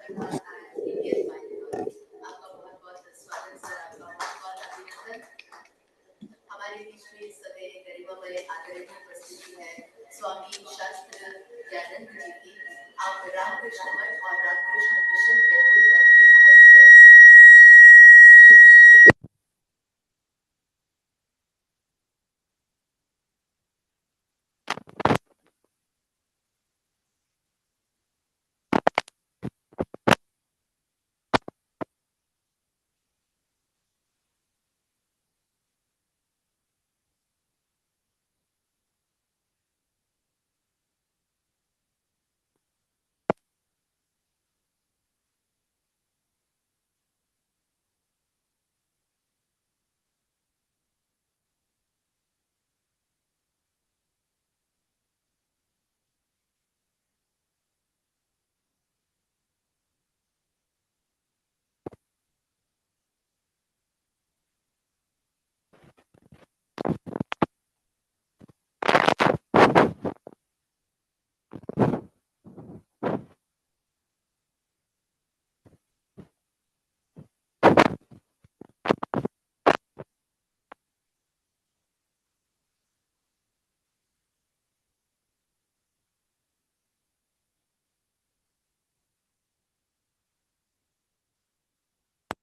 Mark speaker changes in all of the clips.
Speaker 1: and Indian mythology. आपका बहुत बहुत स्वागत सर, आपका बहुत बहुत अभिनंदन। हमारे बीच में इस समय गरिमामय आदरणीय उपस्थिति है स्वामी शास्त्र दयानंद जी की। आप रामकृष्ण मठ और रामकृष्ण मिशन बैतूल मठ के महंत हैं।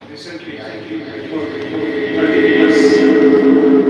Speaker 2: Recently, I think before 30 years.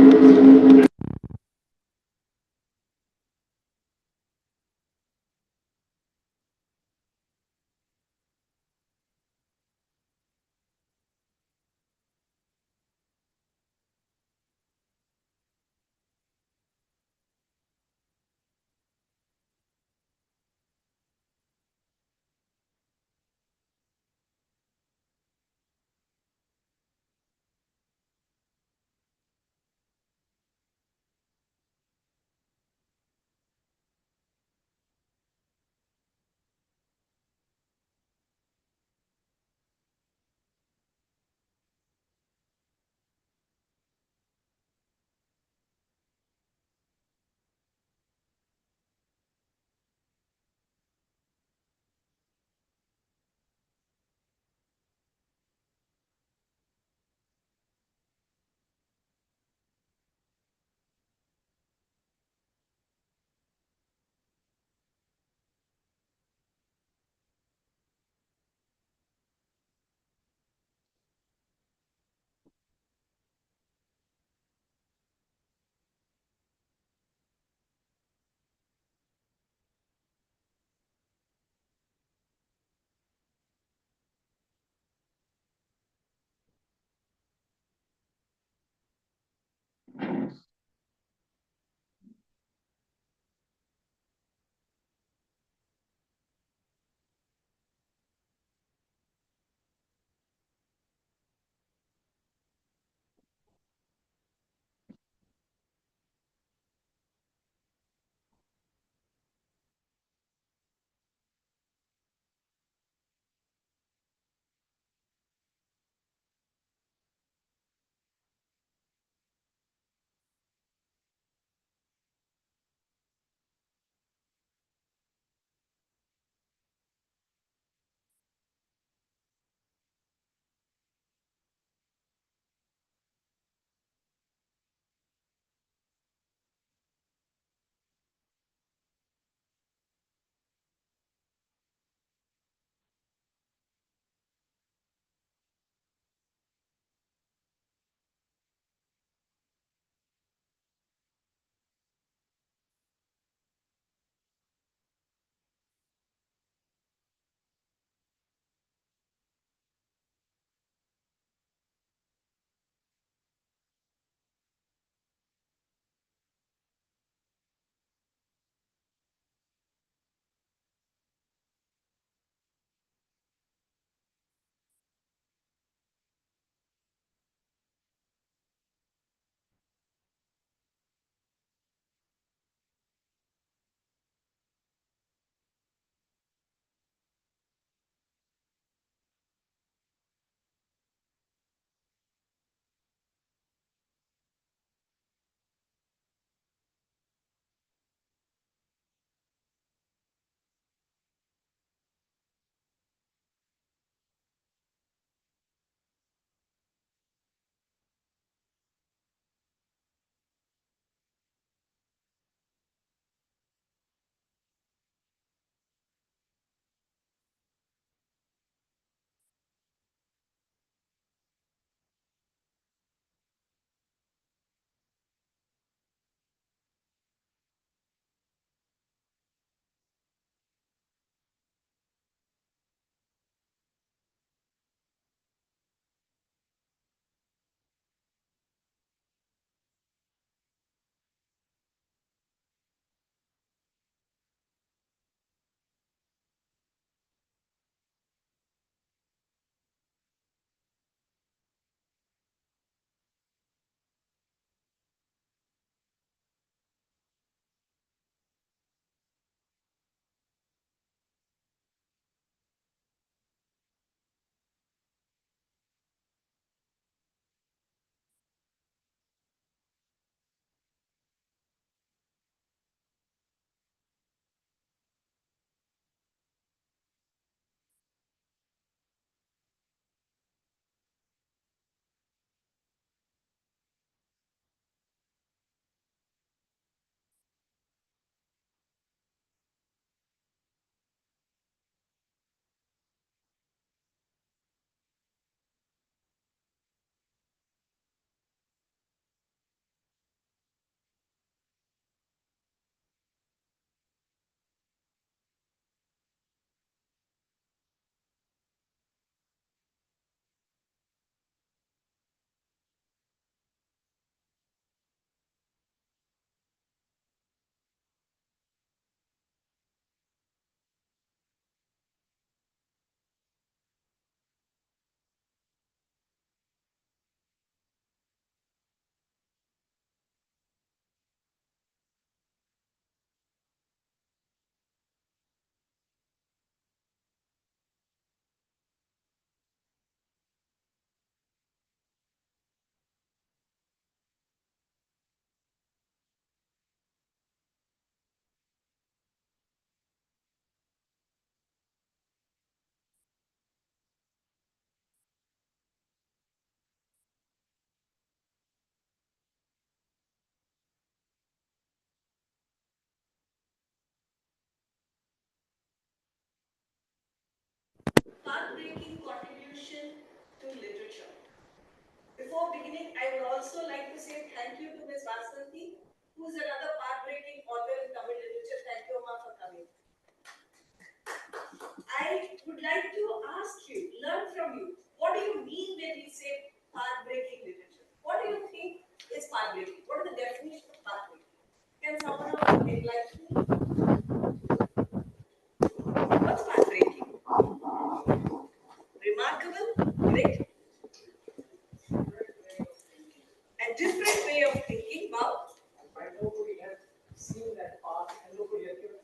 Speaker 3: before beginning, I would also like to say thank you to Ms. Vasanthi, who is another path-breaking author in Tamil literature. Thank you, Amma, for coming. I would like to ask you, learn from you, what do you mean when we say path-breaking literature? What do you think is path-breaking? What is the definition of path-breaking? Can someone enlighten me? What's path-breaking? Remarkable, great. A different way of thinking. Wow. Nobody has seen that path and nobody has given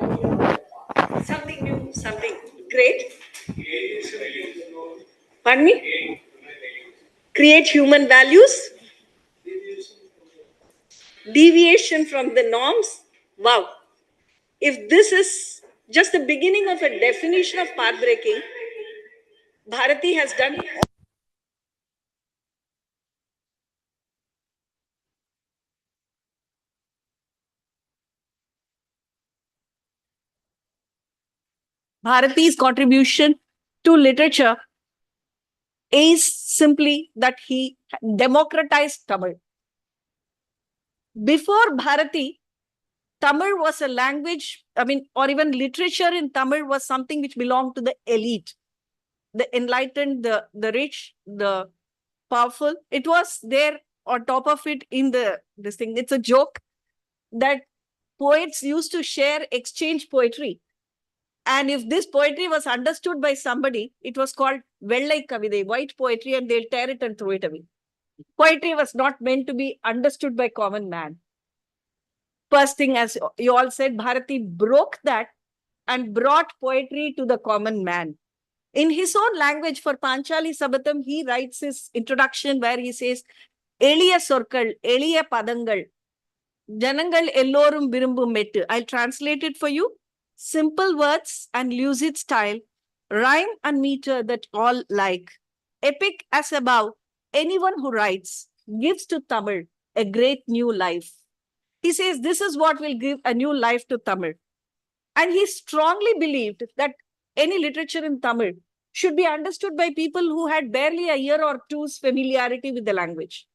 Speaker 3: idea of that path. Something new, something great. Pardon me? Create human values. Deviation from the norms. Wow. If this is just the beginning of a definition of path breaking, Bharati has done. Bharati's contribution to literature is simply that he democratized Tamil. Before Bharati, Tamil was a language, or even literature in Tamil was something which belonged to the elite, the enlightened, the rich, the powerful. It was there on top of it in this thing. It's a joke that poets used to share exchange poetry. And if this poetry was understood by somebody, it was called Vellai Kavide, white poetry, and they'll tear it and throw it away. Poetry was not meant to be understood by common man. First thing, as you all said, Bharati broke that and brought poetry to the common man. In his own language, for Panchali Sabatam, he writes his introduction where he says, Eliya Sorkal, Eliya Padangal, Janangal Ellorum Virumbum Mettu. I'll translate it for you. Simple words and lucid style, rhyme and meter that all like. Epic as above, anyone who writes gives to Tamil a great new life. He says this is what will give a new life to Tamil. And he strongly believed that any literature in Tamil should be understood by people who had barely a year or two's familiarity with the language,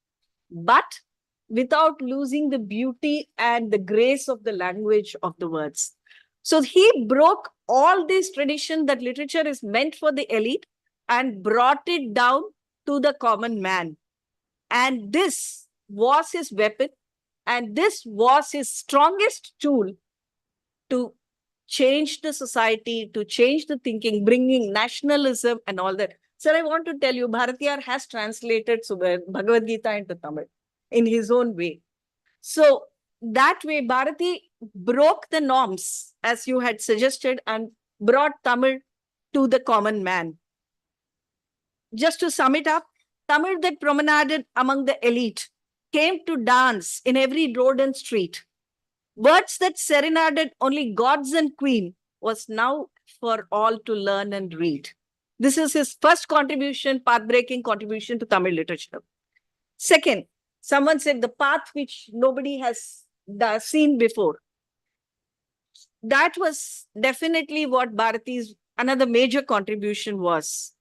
Speaker 3: but without losing the beauty and the grace of the language of the words. So he broke all this tradition that literature is meant for the elite and brought it down to the common man. And this was his weapon, and this was his strongest tool to change the society, to change the thinking, bringing nationalism and all that. Sir, I want to tell you, Bharatiyar has translated Bhagavad Gita into Tamil in his own way. So that way, Bharati broke the norms, as you had suggested, and brought Tamil to the common man. Just to sum it up, Tamil that promenaded among the elite came to dance in every road and street. Words that serenaded only gods and queen was now for all to learn and read. This is his first contribution, path-breaking contribution to Tamil literature. Second, someone said the path which nobody has seen before. That was definitely what Bharati's another major contribution was.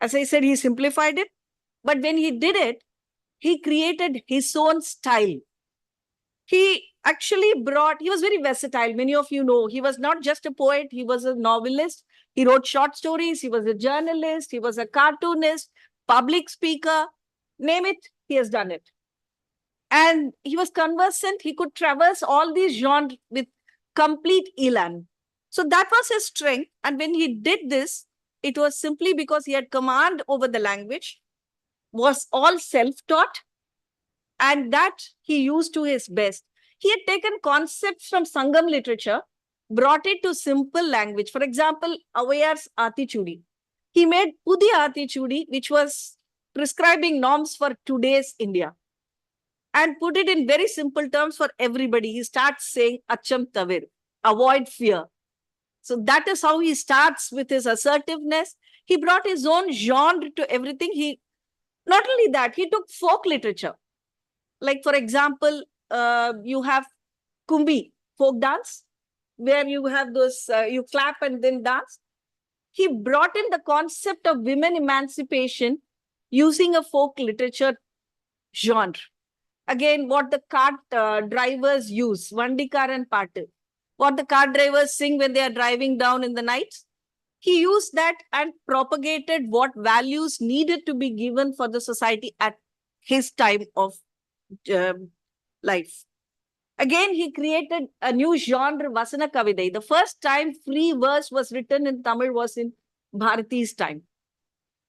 Speaker 3: As I said, he simplified it, but when he did it, he created his own style. He actually he was very versatile. Many of you know, he was not just a poet, he was a novelist. He wrote short stories, he was a journalist, he was a cartoonist, public speaker, name it, he has done it. And he was conversant, he could traverse all these genres with complete elan. So that was his strength. And when he did this, it was simply because he had command over the language, was all self-taught, and that he used to his best. He had taken concepts from Sangam literature, brought it to simple language. For example, Avayar's Atichudi. He made Pudi Atichudi, which was prescribing norms for today's India, and put it in very simple terms for everybody. He starts saying Acham Tavir, avoid fear. So that is how he starts with his assertiveness. He brought his own genre to everything. Not only that, he took folk literature. Like, for example, you have Kumbi, folk dance, where you have those, you clap and then dance. He brought in the concept of women emancipation using a folk literature genre. Again, what the cart drivers use, Vandikar and Patu, what the cart drivers sing when they are driving down in the night. He used that and propagated what values needed to be given for the society at his time of life. Again, he created a new genre, Vasana Kavidai. The first time free verse was written in Tamil was in Bharati's time.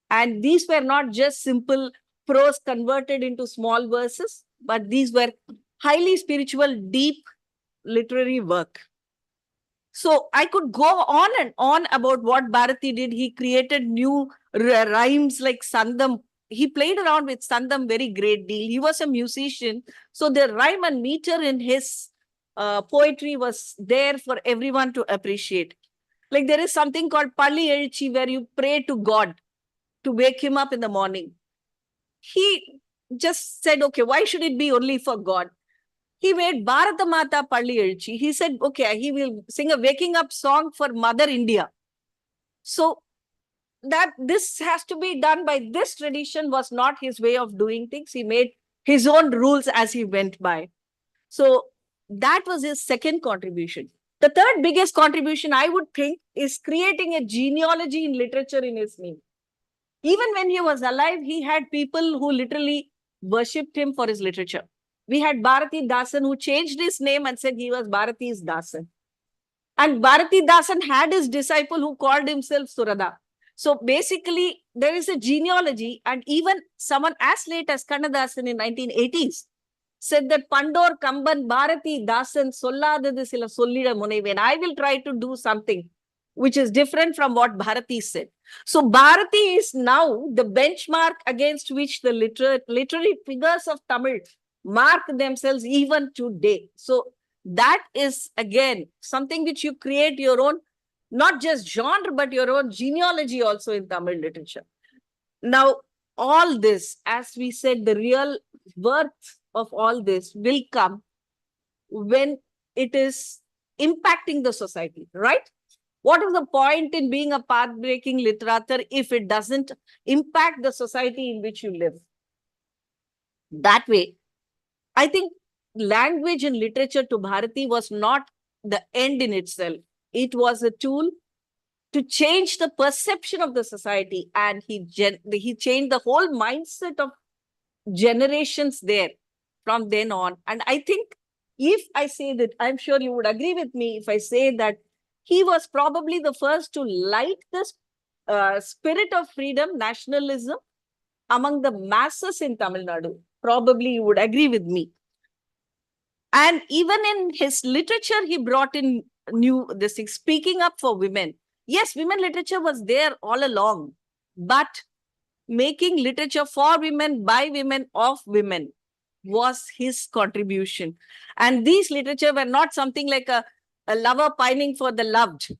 Speaker 3: And these were not just simple prose converted into small verses, but these were highly spiritual, deep literary work. So I could go on and on about what Bharati did. He created new rhymes like Sandam. He played around with Sandam very great deal. He was a musician. So the rhyme and meter in his poetry was there for everyone to appreciate. Like there is something called Palli Elchi where you pray to God to wake him up in the morning. He just said, okay, why should it be only for God? He made Bharata Mata Palli Elchi. He said, okay, he will sing a waking up song for Mother India. So that this has to be done by this tradition was not his way of doing things. He made his own rules as he went by. So that was his second contribution. The third biggest contribution, I would think, is creating a genealogy in literature in his name. Even when he was alive, he had people who literally worshipped him for his literature. We had Bharati Dasan who changed his name and said he was Bharati's Dasan. And Bharati Dasan had his disciple who called himself Surada. So basically, there is a genealogy, and even someone as late as Kannadasan in 1980s said that Pandor Kamban Bharati Dasan Solladadu Sila Sollida Muneven. I will try to do something which is different from what Bharati said. So Bharati is now the benchmark against which the literary figures of Tamil mark themselves even today. So that is, again, something which you create your own, not just genre, but your own genealogy also in Tamil literature. Now, all this, as we said, the real worth of all this will come when it is impacting the society, right? What is the point in being a path-breaking literature if it doesn't impact the society in which you live? That way, I think language and literature to Bharati was not the end in itself. It was a tool to change the perception of the society, and he changed the whole mindset of generations there from then on. And I think if I say that, I'm sure you would agree with me if I say that he was probably the first to light this spirit of freedom, nationalism among the masses in Tamil Nadu. Probably you would agree with me. And even in his literature, he brought in this thing, speaking up for women. Yes, women literature was there all along, but making literature for women, by women, of women was his contribution. And these literature were not something like a lover pining for the loved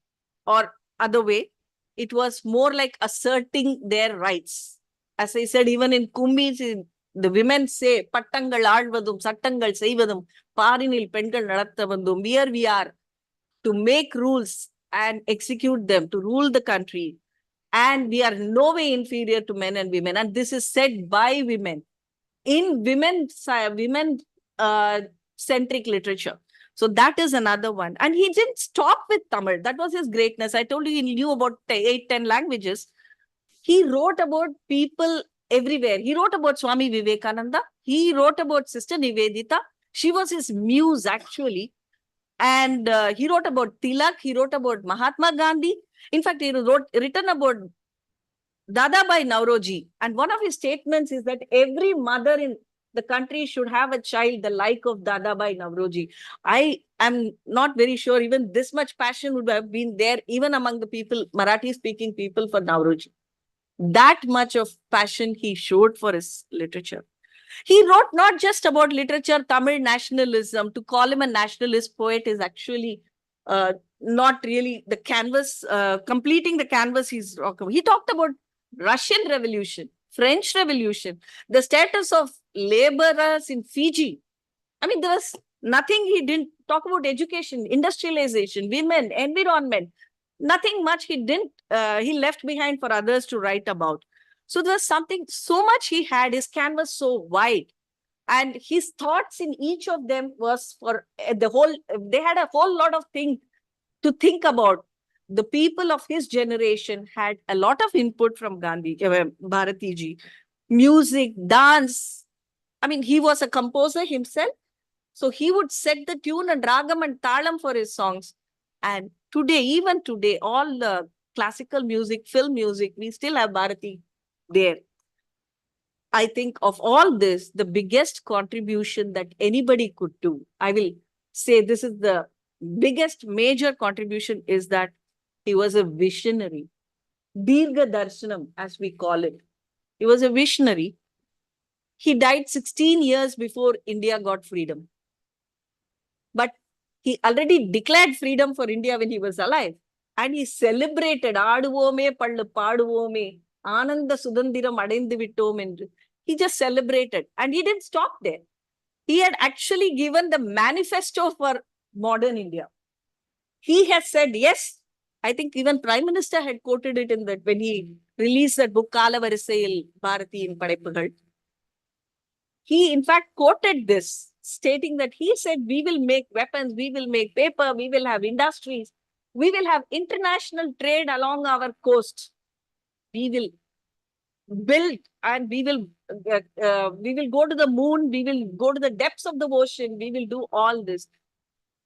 Speaker 3: or other way. It was more like asserting their rights. As I said, even in Kumbi, the women say, Pattangal Alvadum, Sattangal Seivadum, Parinil Pengal Nadattavandum, where we are to make rules and execute them, to rule the country. And we are no way inferior to men and women. And this is said by women in women-centric literature. So that is another one. And he didn't stop with Tamil. That was his greatness. I told you he knew about 8-10 languages. He wrote about people everywhere. He wrote about Swami Vivekananda. He wrote about Sister Nivedita. She was his muse, actually. And he wrote about Tilak. He wrote about Mahatma Gandhi. In fact, he written about Dadabai Nauroji. And one of his statements is that every mother in the country should have a child the like of Dadabai Nauroji. I am not very sure even this much passion would have been there even among the people, Marathi-speaking people, for Nauroji. That much of passion he showed for his literature. He wrote not just about literature, Tamil nationalism. To call him a nationalist poet is actually not really the canvas, completing the canvas he's talking about. He talked about Russian Revolution, French Revolution, the status of laborers in Fiji. I mean, there was nothing he didn't talk about: education, industrialization, women, environment. Nothing much he didn't, he left behind for others to write about. So there was something, so much he had, his canvas so wide. And his thoughts in each of them was for the whole, they had a whole lot of things to think about. The people of his generation had a lot of input from Gandhi, Bharati ji. Music, dance. I mean, he was a composer himself. So he would set the tune and ragam and talam for his songs. And today, even today, all the classical music, film music, we still have Bharati there. I think of all this, the biggest contribution that anybody could do, I will say this is the biggest major contribution, is that he was a visionary. Dirga Darshanam, as we call it. He was a visionary. He died 16 years before India got freedom. But he already declared freedom for India when he was alive. And he celebrated, Aaduvome, Pallu Paaduvome, Ananda Sudandhiram Adeindhu Vittom endru. He just celebrated. And he didn't stop there. He had actually given the manifesto for modern India. He has said, yes, I think even Prime Minister had quoted it in that when he released that book, Kalavarisaiyil Bharatiyin Padaippugal. He, in fact, quoted this, stating that he said, we will make weapons, we will make paper, we will have industries, we will have international trade along our coast. We will build and we will go to the moon, we will go to the depths of the ocean, we will do all this.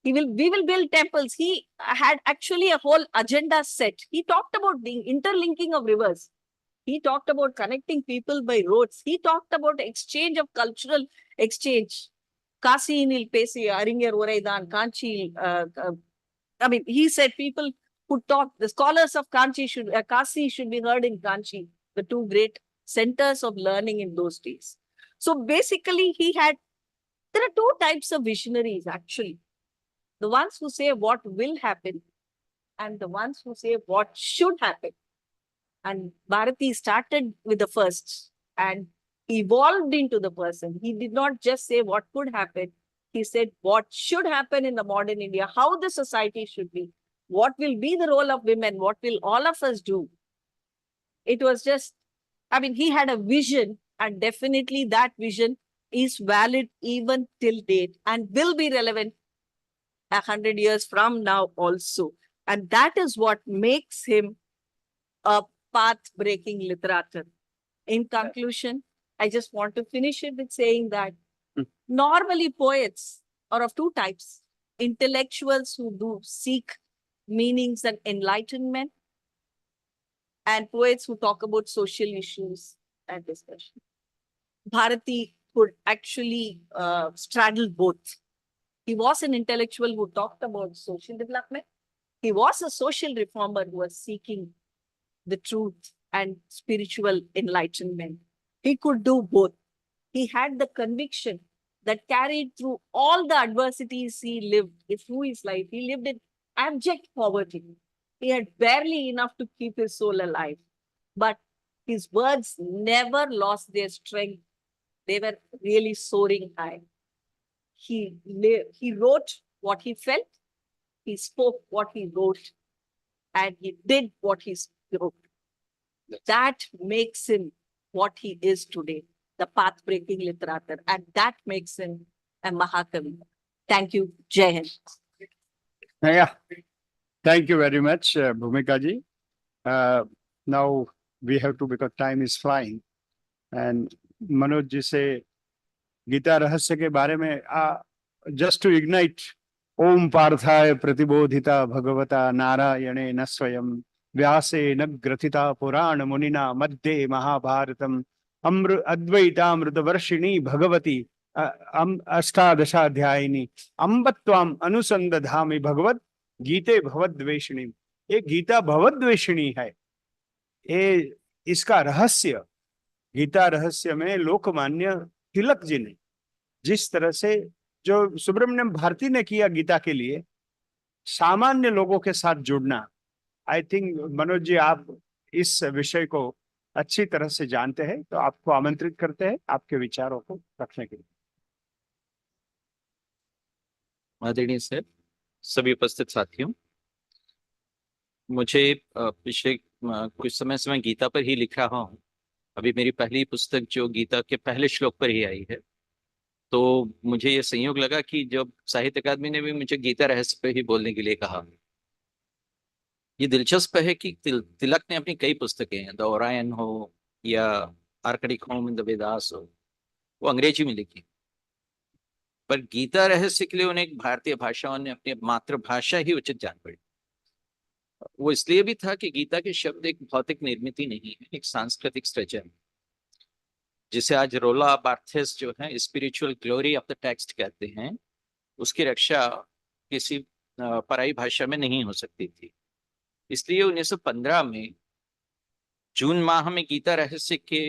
Speaker 3: We will build temples. He had actually a whole agenda set. He talked about the interlinking of rivers. He talked about connecting people by roads. He talked about exchange of cultural exchange. Kasinil pesi Aringer Uraidan, Kanchi. I mean, he said people who taught, the scholars of Kanchi Kasi should be heard in Kanchi, the two great centers of learning in those days. So basically, there are two types of visionaries actually. The ones who say what will happen and the ones who say what should happen. And Bharati started with the first and evolved into the person. He did not just say what could happen. He said what should happen in the modern India, how the society should be, what will be the role of women, what will all of us do. It was just, I mean, he had a vision, and definitely that vision is valid even till date and will be relevant 100 years from now also. And that is what makes him a path-breaking literature. In conclusion, I just want to finish it with saying that normally poets are of two types. Intellectuals who do seek meanings and enlightenment, and poets who talk about social issues and discussion. Bharati could actually straddle both. He was an intellectual who talked about social development. He was a social reformer who was seeking the truth and spiritual enlightenment. He could do both. He had the conviction that carried through all the adversities he lived through his life. He lived in abject poverty. He had barely enough to keep his soul alive. But his words never lost their strength. They were really soaring high. He wrote what he felt, he spoke what he wrote, and he did what he wrote. That makes him what he is today, the path-breaking literature, and that makes him a Mahakavi. Thank you. Jai Hind.
Speaker 4: Yeah, thank you very much, Bhumika ji. Now we have to, because time is flying, and Manoj ji से गीता रहस्य के बारे में just to ignite, ओम पार्थाय प्रतिबोधिता भगवता नारायणे न स्वयं व्यासे न ग्रथिता पुराण मुनिना मध्ये महाभारतम अद्वैतामृतवर्षिणी भगवती अष्टादशाध्यायिनी अम्बत्वाम अनुसंदधामि भगवत गीते भवद्वेषिणी। ये गीता भवद्वेषिणी है। ये इसका रहस्य, गीता रहस्य में लोकमान्य तिलक जी ने जिस तरह से जो सुब्रमण्यम भारती ने किया गीता के लिए, सामान्य लोगों के साथ जुड़ना, आई थिंक मनोज जी आप इस विषय को अच्छी तरह से जानते हैं, तो आपको आमंत्रित करते हैं आपके विचारों को रखने के लिए।
Speaker 5: आदरणीय सर, सभी उपस्थित साथियों, मुझे पिछले कुछ समय से मैं गीता पर ही लिख रहा हूँ अभी मेरी पहली पुस्तक जो गीता के पहले श्लोक पर ही आई है, तो मुझे ये संयोग लगा कि जब साहित्य अकादमी ने भी मुझे गीता रहस्य पे ही बोलने के लिए कहा। ये दिलचस्प है कि तिलक ने अपनी कई पुस्तकें, द ओरायन हो या Arctic home in the Vedas हो, वो अंग्रेजी में लिखी, पर गीता रहस्य के लिए उन्हें एक भारतीय भाषा, उन्हें अपनी मातृभाषा ही उचित जान पड़ी। वो इसलिए भी था कि गीता के शब्द एक भौतिक निर्मित नहीं है, एक सांस्कृतिक सृजन, जिसे आज रोला बार्थेस जो है spiritual glory of the text कहते हैं, उसकी रक्षा किसी पराई भाषा में नहीं हो सकती थी। इसलिए 1915 में जून माह में गीता रहस्य के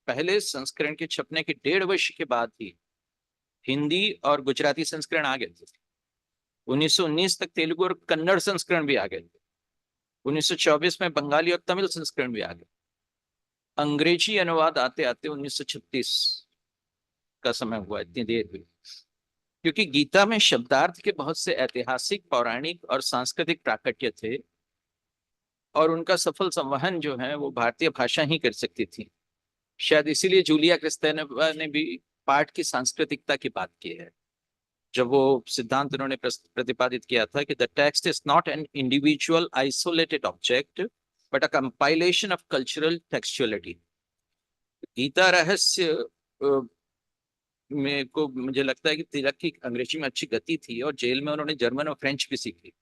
Speaker 5: पहले संस्करण के छपने के 1.5 वर्ष के बाद ही हिंदी और गुजराती संस्करण आ गए थे। 1919 तक तेलुगु और कन्नड़ संस्करण भी आ गए थे। 1924 में बंगाली और तमिल संस्करण भी आ गए। अंग्रेजी अनुवाद आते आते 1936 का समय हुआ, इतनी देर हुई, क्योंकि गीता में शब्दार्थ के बहुत से ऐतिहासिक, पौराणिक और सांस्कृतिक प्राकट्य थे, और उनका सफल संवहन जो है वो भारतीय भाषा ही कर सकती थी। शायद इसीलिए जूलिया क्रिस्तेनोवा ने भी पाठ की सांस्कृतिकता की बात की है, जब वो सिद्धांत उन्होंने प्रतिपादित किया था कि the text is not an individual isolated object but a compilation of cultural textuality. Gita Rahasya में को मुझे लगता है कि तिलक की अंग्रेजी में अच्छी गति थी और जेल में उन्होंने जर्मन और फ्रेंच भी सीखी,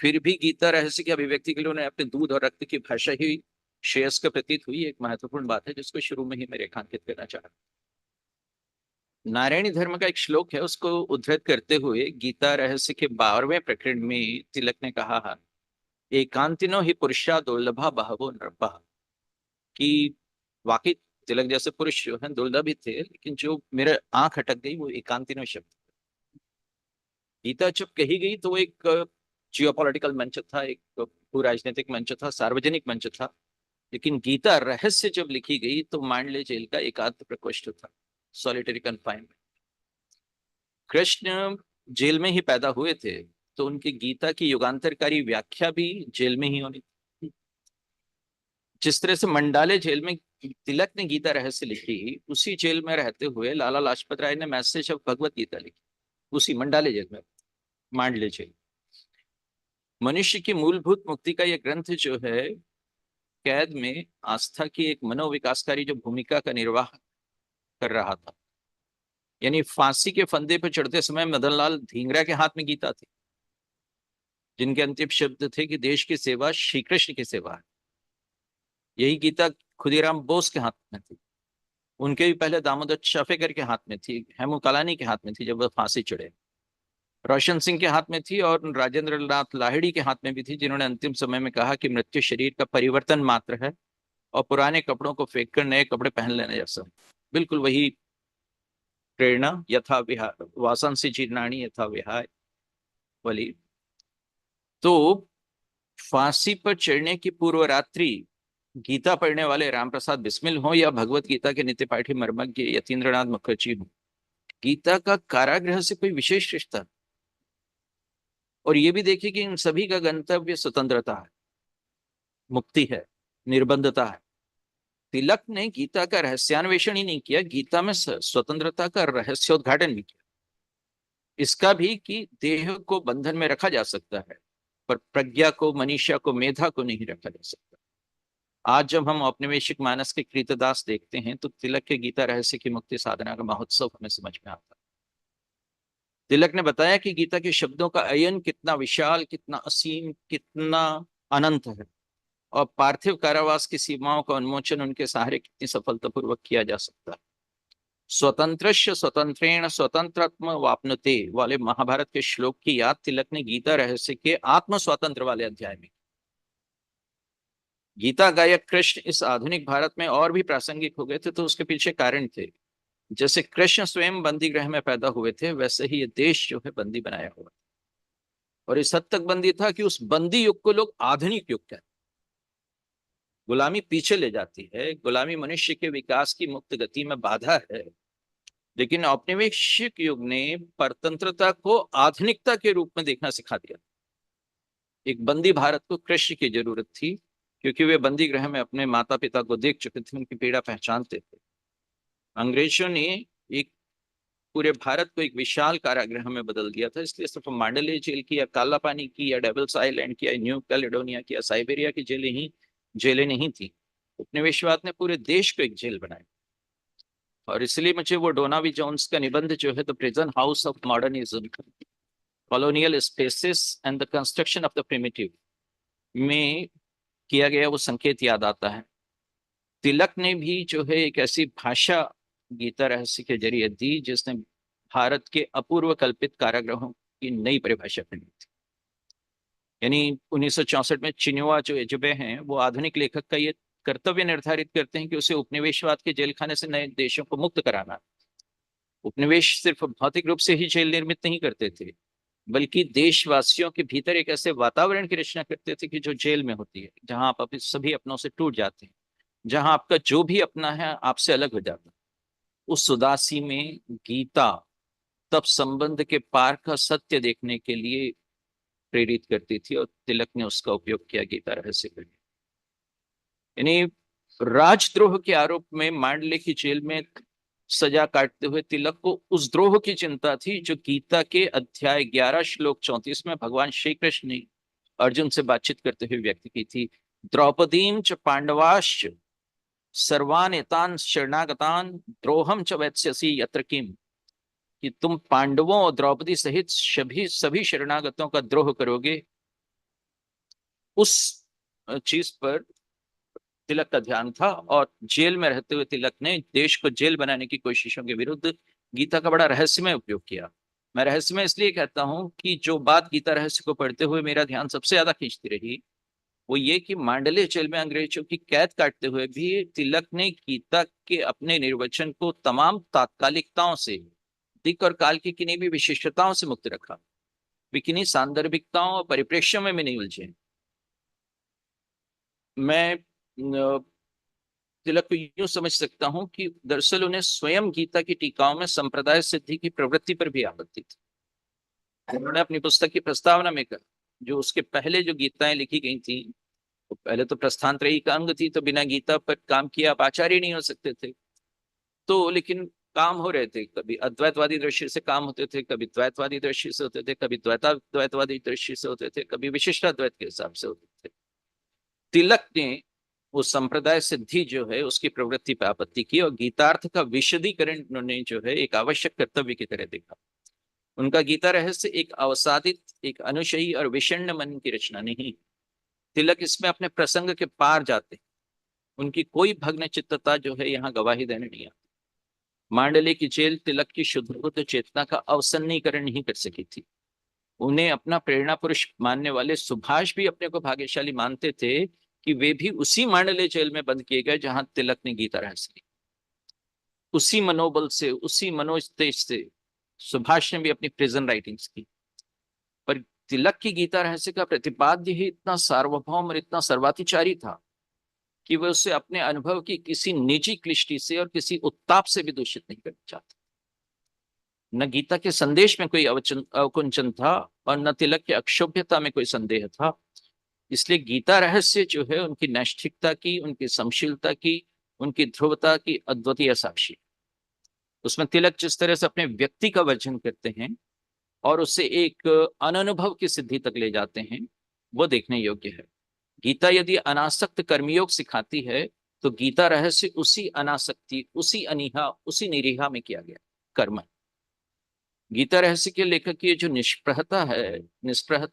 Speaker 5: फिर भी गीता रहस्य की अभिव्यक्ति के लिए उन्हें अपने दूध और रक्त की भाषा ही श्रेयस्कर प्रतीत हुई। एक महत्वपूर्ण बात है जिसको शुरू में ही मैं रेखांकित करना चाह रहा हूं। नारायणी धर्म का एक श्लोक है, उसको उद्धृत करते हुए गीता रहस्य के 12वें प्रकरण में तिलक ने कहा, एकांतिनो ही पुरुषा दुर्लभा बहवो नृपा, कि वाकई तिलक जैसे पुरुष जो है दुर्लभ ही थे, लेकिन जो मेरे आंख अटक गई वो एकांतिनो शब्द। गीता जब कही गई तो एक जियोपॉलिटिकल मंच था, एक भू राजनीतिक मंच था, सार्वजनिक मंच था, लेकिन गीता रहस्य जब लिखी गई तो मांडले जेल का एकांत प्रकोष्ठ था, सॉलिटरी कन्फाइनमेंट। कृष्ण जेल में ही पैदा हुए थे, तो उनकी गीता की युगांतरकारी व्याख्या भी जेल में ही होनी थी। जिस तरह से मंडाले जेल में तिलक ने गीता रहस्य लिखी, उसी जेल में रहते हुए लाला लाजपत राय ने मैसेज ऑफ भगवत गीता लिखी, उसी मंडाले जेल में, मांडले जेल। मनुष्य की मूलभूत मुक्ति का यह ग्रंथ जो है कैद में आस्था की एक मनोविकासकारी जो भूमिका का निर्वाह कर रहा था। यानी फांसी के फंदे पर चढ़ते समय मदन लाल धींगरा के हाथ में गीता थी, जिनके अंतिम शब्द थे कि देश की सेवा श्री कृष्ण की सेवा है। यही गीता खुदीराम बोस के हाथ में थी, उनके भी पहले दामोदर चाफेकर के हाथ में थी, हेमू कालानी के हाथ में थी जब वह फांसी चढ़े, रोशन सिंह के हाथ में थी, और राजेंद्र नाथ लाहिड़ी के हाथ में भी थी, जिन्होंने अंतिम समय में कहा कि मृत्यु शरीर का परिवर्तन मात्र है और पुराने कपड़ों को फेंक कर नए कपड़े पहन लेने जैसा। बिल्कुल वही प्रेरणा, यथा विहार वासंसी जीर्णाणी यथा विहाय वाली। तो फांसी पर चढ़ने की पूर्व रात्रि गीता पढ़ने वाले रामप्रसाद बिस्मिल हो या भगवत गीता के नित्य पाठी मर्मज्ञ यतीन्द्रनाथ मुखर्जी हो, गीता का कारागृह से कोई विशेष रिश्ता। और ये भी देखिए कि इन सभी का गंतव्य स्वतंत्रता है, मुक्ति है, निर्बंधता है। तिलक ने गीता का रहस्यान्वेषण ही नहीं किया, गीता में स्वतंत्रता का रहस्योद्घाटन भी किया। इसका भी कि देह को बंधन में रखा जा सकता है, पर प्रज्ञा को, मनीषा को, मेधा को नहीं रखा जा सकता। आज जब हम औपनिवेशिक मानस के कृतदास देखते हैं तो तिलक के गीता रहस्य की मुक्ति साधना का महोत्सव हमें समझ में आता है। तिलक ने बताया कि गीता के शब्दों का अयन कितना विशाल, कितना असीम, कितना अनंत है, और पार्थिव कारावास की सीमाओं का उन्मोचन उनके सहारे कितनी सफलतापूर्वक किया जा सकता है। स्वतंत्रस्य स्वतंत्रेण स्वतंत्रात्म वापनुते वाले महाभारत के श्लोक की याद तिलक ने गीता रहस्य के आत्म स्वतंत्र वाले अध्याय में। गीता गायक कृष्ण इस आधुनिक भारत में और भी प्रासंगिक हो गए थे, तो उसके पीछे कारण थे। जैसे कृष्ण स्वयं बंदी गृह में पैदा हुए थे, वैसे ही ये देश जो है बंदी बनाया हुआ, और इस हद तक बंदी था कि उस बंदी युग को लोग आधुनिक युग कहते। गुलामी पीछे ले जाती है, गुलामी मनुष्य के विकास की मुक्त गति में बाधा है, लेकिन औपनिवेशिक युग ने परतंत्रता को आधुनिकता के रूप में देखना सिखा दिया। एक बंदी भारत को कृष्ण की जरूरत थी, क्योंकि वे बंदी गृह में अपने माता पिता को देख चुके थे, उनकी पीड़ा पहचानते थे। अंग्रेजों ने एक पूरे भारत को एक विशाल कारागृह में बदल दिया था, इसलिए सिर्फ मांडले जेल की या काला पानी की या डेविल्स आइलैंड की या न्यू कैलेडोनिया की या साइबेरिया की जेलें नहीं थी। उपनिवेशवाद ने पूरे देश को एक जेल बनाया। और इसलिए मुझे वो डोनावी जोन्स का निबंध जो है the prison house of modernism, colonial spaces and the construction of the primitive में किया गया वो संकेत याद आता है। तिलक ने भी जो है एक ऐसी भाषा गीता रहस्य के जरिए दी जिसने भारत के अपूर्व कल्पित कारागृहों की नई परिभाषा बनी थी। यानी 1964 में चिनुआ जो एजुबे हैं वो आधुनिक लेखक का ये कर्तव्य निर्धारित करते हैं कि उसे उपनिवेशवाद के जेल खाने से नए देशों को मुक्त कराना। उपनिवेश सिर्फ भौतिक रूप से ही जेल निर्मित नहीं करते थे, बल्कि देशवासियों के भीतर एक ऐसे वातावरण की रचना करते थे कि जो जेल में होती है, जहां आप अपने सभी अपनों से टूट जाते हैं, जहां आपका जो भी अपना है आपसे अलग हो जाता है। उस उदासी में गीता तब संबंध के पार का सत्य देखने के लिए प्रेरित करती थी, और तिलक ने उसका उपयोग किया गीता रहस्य के लिए। यानी राजद्रोह के आरोप में मांडले की जेल में सजा काटते हुए तिलक को उस द्रोह की चिंता थी जो गीता के अध्याय 11 श्लोक 34 में भगवान श्री कृष्ण ने अर्जुन से बातचीत करते हुए व्यक्त की थी। द्रौपदीम च पांडवाश्च सर्वान एतान शरणागतान द्रोहम च वैत्स्यसि यत्र किम, कि तुम पांडवों और द्रौपदी सहित सभी शरणागतों का द्रोह करोगे। उस चीज पर तिलक का ध्यान था, और जेल में रहते हुए तिलक ने देश को जेल बनाने की कोशिशों के विरुद्ध गीता का बड़ा रहस्यमय उपयोग किया। मैं रहस्यमय इसलिए कहता हूं कि जो बात गीता रहस्य को पढ़ते हुए मेरा ध्यान सबसे ज्यादा खींचती रही वो ये कि मांडले जेल में अंग्रेजों की कैद काटते हुए भी तिलक ने गीता के अपने निर्वचन को तमाम तात्कालिकताओं से, दिक और काल की किन्हीं भी विशिष्टताओं से मुक्त रखा। वे किन्हीं सांदर्भिकताओं और परिप्रेक्ष्यों में भी नहीं उलझे। मैं तिलक को यूं समझ सकता हूं कि दरअसल उन्हें स्वयं गीता की टीकाओं में संप्रदाय सिद्धि की प्रवृत्ति पर भी आपत्ति थी। उन्होंने अपनी पुस्तक की प्रस्तावना में कहा, जो उसके पहले जो गीताएं लिखी गई थी, तो पहले तो प्रस्थान त्रयी का अंग थी, तो बिना गीता पर काम किए आप आचार्य नहीं हो सकते थे। तो लेकिन काम हो रहे थे, कभी अद्वैतवादी दृष्टि से काम होते थे, कभी द्वैतवादी दृष्टि से होते थे, कभी द्वैतवादी दृष्टि से होते थे, कभी विशिष्टाद्वैत के हिसाब से होते थे। तिलक ने वो संप्रदाय सिद्धि जो है उसकी प्रवृत्ति पर आपत्ति की, और गीतार्थ का विशदीकरण उन्होंने जो है एक आवश्यक कर्तव्य की तरह देखा। उनका गीता रहस्य एक अवसादित, एक अनुशयी और विषण्ण मन की रचना नहीं। तिलक इसमें अपने प्रसंग के पार जाते, उनकी कोई भग्न चित्तता जो है यहाँ गवाही देने नहीं आती। मांडले की जेल तिलक की शुद्ध बुद्ध चेतना का अवसन्नीकरण नहीं कर सकी थी। उन्हें अपना प्रेरणा पुरुष मानने वाले सुभाष भी अपने को भाग्यशाली मानते थे कि वे भी उसी मांडले जेल में बंद किए गए जहां तिलक ने गीता रहस्य की। उसी मनोबल से, उसी मनोस्तेज से सुभाष ने भी अपनी प्रिजन राइटिंग्स की। पर तिलक की गीता रहस्य का प्रतिपाद्य ही इतना सार्वभौम और इतना सर्वातिचारी था कि वह उसे अपने अनुभव की किसी निजी क्लिष्टि से और किसी उत्ताप से भी दूषित नहीं करना चाहता। न गीता के संदेश में कोई अवकुंचन था और न तिलक की अक्षोभ्यता में कोई संदेह था। इसलिए गीता रहस्य जो है उनकी नैष्ठिकता की, उनकी समशीलता की, उनकी ध्रुवता की अद्वितीय साक्षी। उसमें तिलक जिस तरह से अपने व्यक्ति का वर्जन करते हैं और उसे एक अनुभव की सिद्धि तक ले जाते हैं, वो देखने योग्य है। गीता यदि अनासक्त कर्मयोग सिखाती है तो गीता रहस्य उसी अनासक्ति, उसी अनिहा, उसी निरीहा में किया गया कर्म। गीता रहस्य के लेखक की जो निष्प्रहता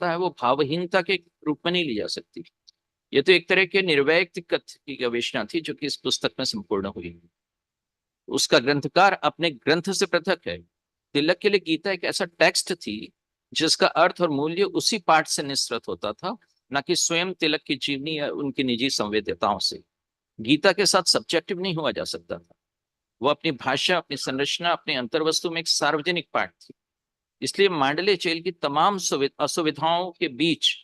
Speaker 5: है वो भावहीनता के रूप में नहीं ली जा सकती। ये तो एक तरह के निर्वैयक्तिक कथ्य की गवेषणा थी जो कि इस पुस्तक में संपूर्ण हुई। उसका ग्रंथकार अपने ग्रंथ से पृथक है। तिलक के लिए गीता एक ऐसा टेक्स्ट थी जिसका अर्थ और मूल्य उसी पाठ से निस्सृत होता था, न कि स्वयं तिलक की जीवनी या उनकी निजी संवेद्यताओं से। गीता के साथ सब्जेक्टिव नहीं हुआ जा सकता था। वो अपनी भाषा, अपनी संरचना, अपनी अंतर्वस्तु में एक सार्वजनिक पाठ थी। इसलिए मांडले जेल की तमाम असुविधाओं के बीच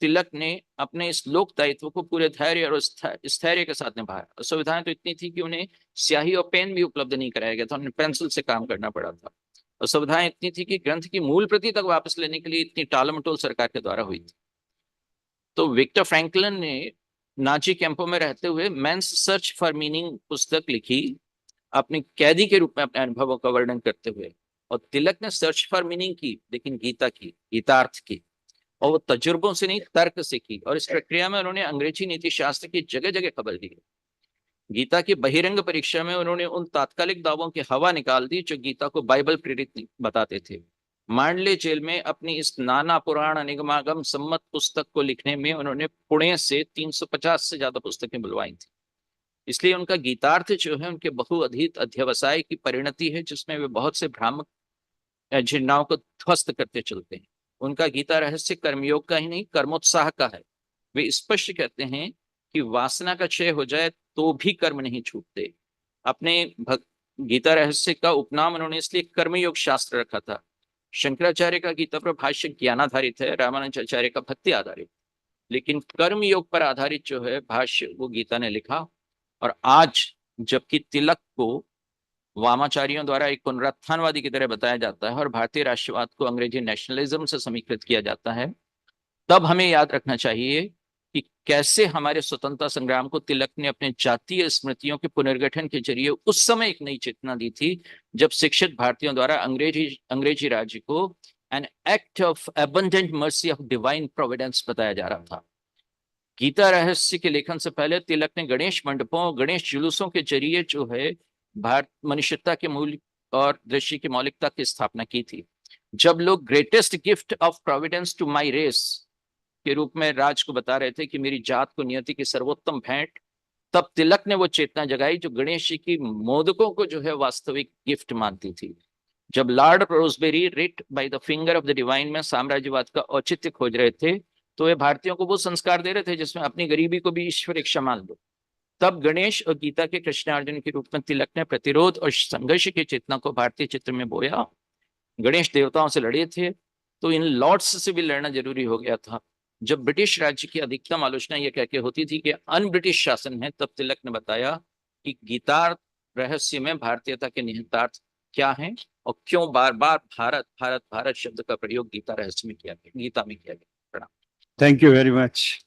Speaker 5: तिलक ने अपने इस लोक दायित्व को पूरे धैर्य और स्थैर्य के साथ निभाया। असुविधाएं तो इतनी थी कि उन्हें स्याही और पेन भी उपलब्ध नहीं कराया गया था, उन्हें पेंसिल से काम करना पड़ा था। असुविधाएं इतनी थी कि ग्रंथ की मूल प्रति तक वापस लेने के लिए इतनी टालमटोल सरकार के द्वारा हुई थी। तो विक्टर फ्रैंकलिन ने नाची कैंपों में रहते हुए मेंस सर्च फॉर मीनिंग पुस्तक लिखी, अपने कैदी के रूप में अपने अनुभवों का वर्णन करते हुए। और तिलक ने सर्च फॉर मीनिंग की, लेकिन गीता की, गीतार्थ की, और वो तजुर्बों से नहीं तर्क से की। और इस प्रक्रिया में उन्होंने अंग्रेजी नीति शास्त्र की जगह जगह खबर दी। गीता की बहिरंग परीक्षा में उन्होंने उन तात्कालिक दावों की हवा निकाल दी जो गीता को बाइबल प्रेरित बताते थे। मांडले जेल में अपनी इस नाना पुराण निगमागम सम्मत पुस्तक को लिखने में उन्होंने पुणे से 350 से ज्यादा पुस्तकें बुलवाई थी। इसलिए उनका गीतार्थ जो है उनके बहुअधीत अध्यवसाय की परिणति है, जिसमें वे बहुत से भ्रामक झिन्नाओं को ध्वस्त करते चलते हैं। उनका गीता रहस्य कर्मयोग का ही नहीं, कर्मोत्साह का है। वे स्पष्ट कहते हैं कि वासना का क्षय हो जाए तो भी कर्म नहीं छूटते। अपने गीता रहस्य का उपनाम उन्होंने इसलिए कर्मयोग शास्त्र रखा था। शंकराचार्य का गीता पर भाष्य ज्ञानाधारित है, रामानुजाचार्य का भक्ति आधारित, लेकिन कर्म योग पर आधारित जो है भाष्य वो गीता ने लिखा। और आज जबकि तिलक को वामाचार्यों द्वारा एक पुनरुत्थानवादी की तरह बताया जाता है और भारतीय राष्ट्रवाद को अंग्रेजी नेशनलिज्म से समीकृत किया जाता है, तब हमें याद रखना चाहिए कि कैसे हमारे स्वतंत्रता संग्राम को तिलक ने अपने जातीय स्मृतियों के पुनर्गठन के जरिए उस समय एक नई चेतना दी थी, जब शिक्षित भारतीयों द्वारा अंग्रेजी राज्य को an act of abundant mercy of divine Providence बताया जा रहा था। गीता रहस्य के लेखन से पहले तिलक ने गणेश मंडपों, गणेश जुलूसों के जरिए जो है भारत मनुष्यता के मूल और दृष्टि की मौलिकता की स्थापना की थी। जब लोग greatest gift of providence to my race के रूप में राज को बता रहे थे कि मेरी जात को नियति की सर्वोत्तम भेंट, तब तिलक ने वो चेतना जगाई जो गणेश जी की मोदकों को जो है वास्तविक गिफ्ट मानती थी। जब Lord Rosebery writ by the finger of the divine में साम्राज्यवाद का औचित्य खोज रहे थे, तो वे भारतीयों को वो संस्कार दे रहे थे जिसमें अपनी गरीबी को भी ईश्वर इच्छा मान लो। तब गणेश और गीता के कृष्णार्जुन के रूप में तिलक ने प्रतिरोध और संघर्ष की चेतना को भारतीय चित्र में बोया। गणेश देवताओं से लड़े थे तो इन लॉर्ड्स से भी लड़ना जरूरी हो गया था। जब ब्रिटिश राज्य की अधिकतम आलोचना यह कहकर होती थी कि अन ब्रिटिश शासन है, तब तिलक ने बताया कि गीता रहस्य में भारतीयता के निहितार्थ क्या है और क्यों बार बार भारत भारत भारत शब्द का प्रयोग गीता रहस्य में किया गया, गीता में किया गया।
Speaker 4: Thank you very much.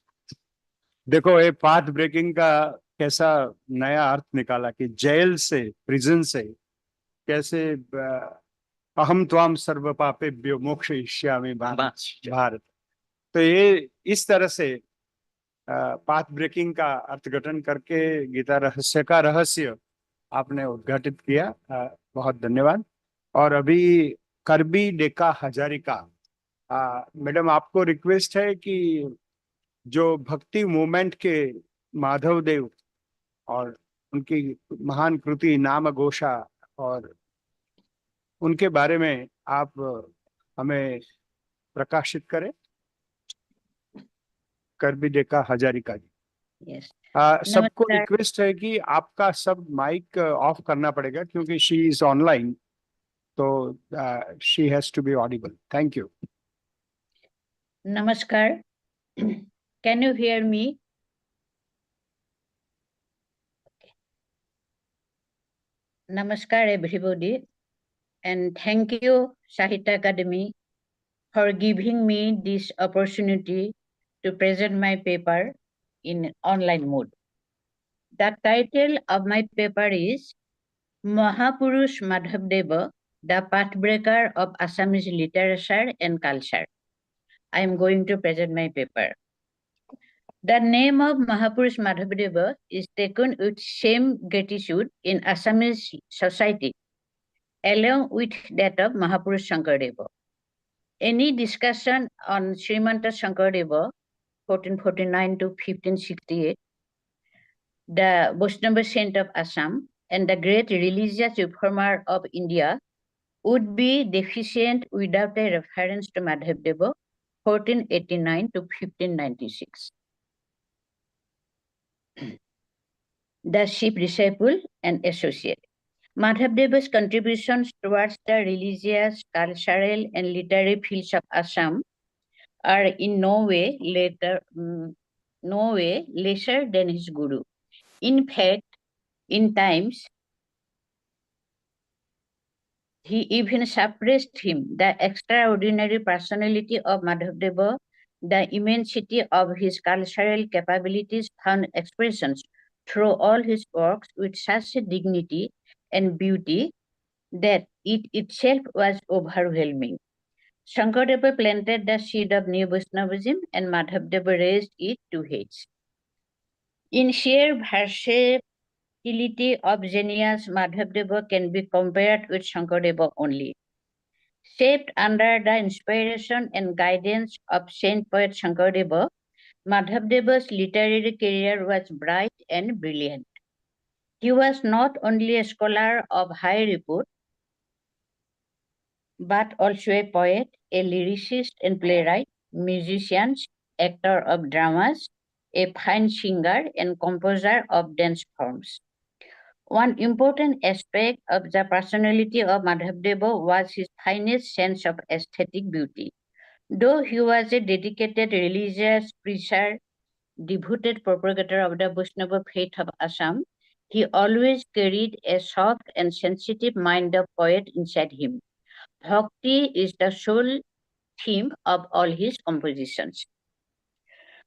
Speaker 4: देखो ये पाथ ब्रेकिंग का कैसा नया अर्थ निकाला कि जेल से, प्रिजन से कैसे अहम त्वाम सर्व पापेभ्यो मोक्षयिष्यामि भारत। तो ये इस तरह से पाथ ब्रेकिंग का अर्थघटन करके गीता रहस्य का रहस्य आपने उद्घाटित किया। बहुत धन्यवाद। और अभी करबी डेका हजारिका, मैडम आपको रिक्वेस्ट है कि जो भक्ति मूवमेंट के माधव देव और उनकी महान कृति नाम घोषा और उनके बारे में आप हमें प्रकाशित करें। करबी डेका हजारिका जी।
Speaker 6: यस,
Speaker 4: सबको
Speaker 6: नमस्कार।
Speaker 4: रिक्वेस्ट है कि आपका सब माइक ऑफ करना पड़ेगा क्योंकि शी इज ऑनलाइन, तो she has to be audible. Thank you.
Speaker 6: नमस्कार, can you hear me? Namaskar everybody, and thank you Sahitya Academy for giving me this opportunity to present my paper in online mode. The title of my paper is Mahapurush Madhavdeva, the Pathbreaker of Assamese Literature and Culture. I am going to present my paper. The name of Mahapurush Madhavdeva is taken with same gratitude in Assamese society, along with that of Mahapurush Shankardeva. Any discussion on Srimanta Shankardeva, 1449 to 1568, the Vaishnava saint of Assam, and the great religious reformer of India would be deficient without a reference to Madhavdeva, 1489 to 1596. The chief disciple and associate. Madhavdeva's contributions towards the religious, cultural, and literary fields of Assam are in no way lesser than his guru. In fact, in times, he even suppressed him. The extraordinary personality of Madhavdeva the immensity of his cultural capabilities found expressions through all his works with such a dignity and beauty that it itself was overwhelming. Shankardev planted the seed of new Vaishnavism and Madhavdeva raised it to heights. In sheer versatility of genius, Madhavdeva can be compared with Shankardev only. Shaped under the inspiration and guidance of Saint Poet Shankardev, Madhavdeva's literary career was bright and brilliant. He was not only a scholar of high repute, but also a poet, a lyricist and playwright, musician, actor of dramas, a fine singer and composer of dance forms. One important aspect of the personality of Madhavdeva was his finest sense of aesthetic beauty. Though he was a dedicated religious preacher, devoted propagator of the Vaishnava faith of Assam, he always carried a soft and sensitive mind of poet inside him. Bhakti is the sole theme of all his compositions.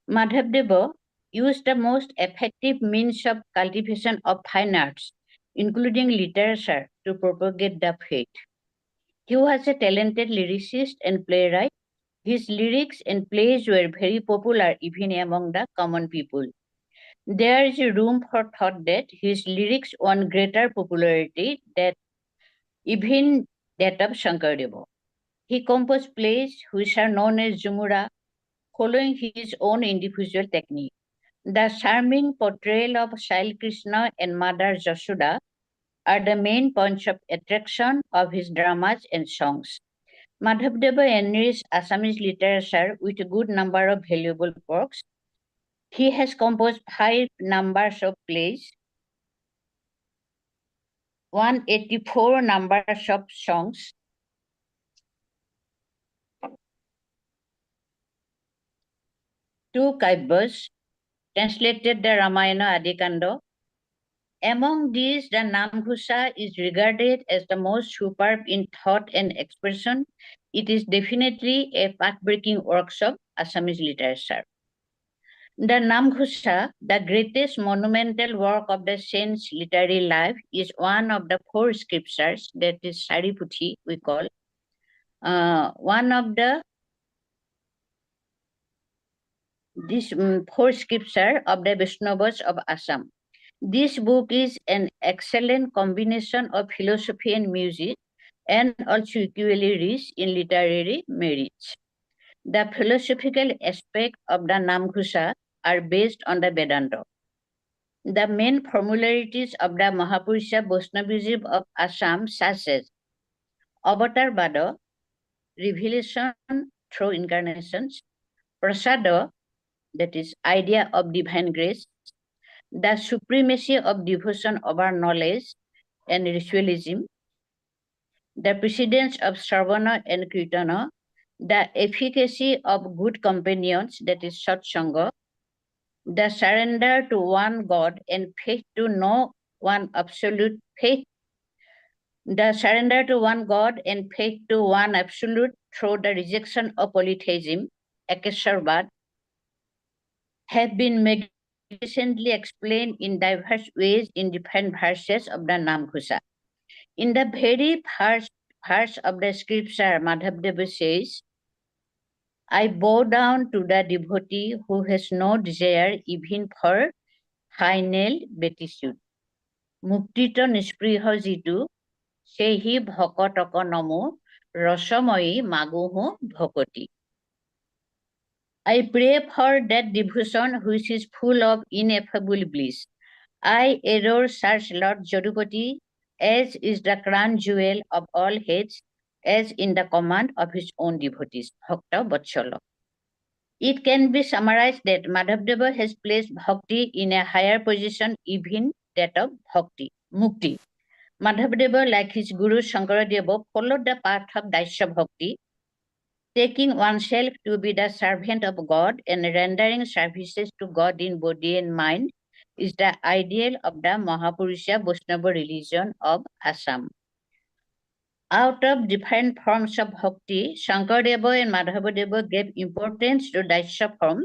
Speaker 6: Madhavdeva used the most effective means of cultivation of fine arts, including literature, to propagate the faith. He was a talented lyricist and playwright. His lyrics and plays were very popular even among the common people. There is room for thought that his lyrics won greater popularity than even that of Shankardeva. He composed plays which are known as Jumura, following his own individual technique. The charming portrayal of Shail Krishna and Mother Jashoda are the main points of attraction of his dramas and songs. Madhavdeva enriched Assamese literature with a good number of valuable works. He has composed 5 numbers of plays, 184 numbers of songs, 2 kavyas, translated the Ramayana Adikanda. Among these, the Namghusa is regarded as the most superb in thought and expression. It is definitely a path-breaking work of Assamese literature. The Namghusa, the greatest monumental work of the saint's literary life, is one of the 4 scriptures, that is Sariputhi, we call, one of the this 4 scripture of the Vaishnavas of Assam. This book is an excellent combination of philosophy and music, and also equally rich in literary merits. The philosophical aspect of the Namghusa are based on the Vedanta. The main formularities of the Mahapurusha Vaishnavism of Assam, such as Avatar Vada, revelation through incarnations, Prasada, that is, idea of divine grace, the supremacy of devotion over knowledge and ritualism, the precedence of Sarvana and Kirtana, the efficacy of good companions, that is Satsanga, the surrender to one God and faith to no one absolute faith, the surrender to one God and faith to one absolute through the rejection of polytheism, Akesharvad, have been magnificently explained in diverse ways in different verses of the Namghusa. In the very first verse of the scripture, Madhavdeva says, I bow down to the devotee who has no desire even for final beatitude. Muktito nispriha jitu, sehi bhakataka namo, rasamai maguhu bhakati. I pray for that devotion which is full of ineffable bliss. I error search Lord Jadupati, as is the crown jewel of all heads, as in the command of his own devotees, Bhakta Vatsala. It can be summarized that Madhavdeva has placed bhakti in a higher position, even that of bhakti, mukti. Madhavdeva, like his guru Shankaradeva, followed the path of Daisya Bhakti, taking oneself to be the servant of God and rendering services to God in body and mind is the ideal of the Mahapurusha Vaishnava religion of Assam. Out of different forms of bhakti, Shankaradeva and Madhavadeva gave importance to Daisya form,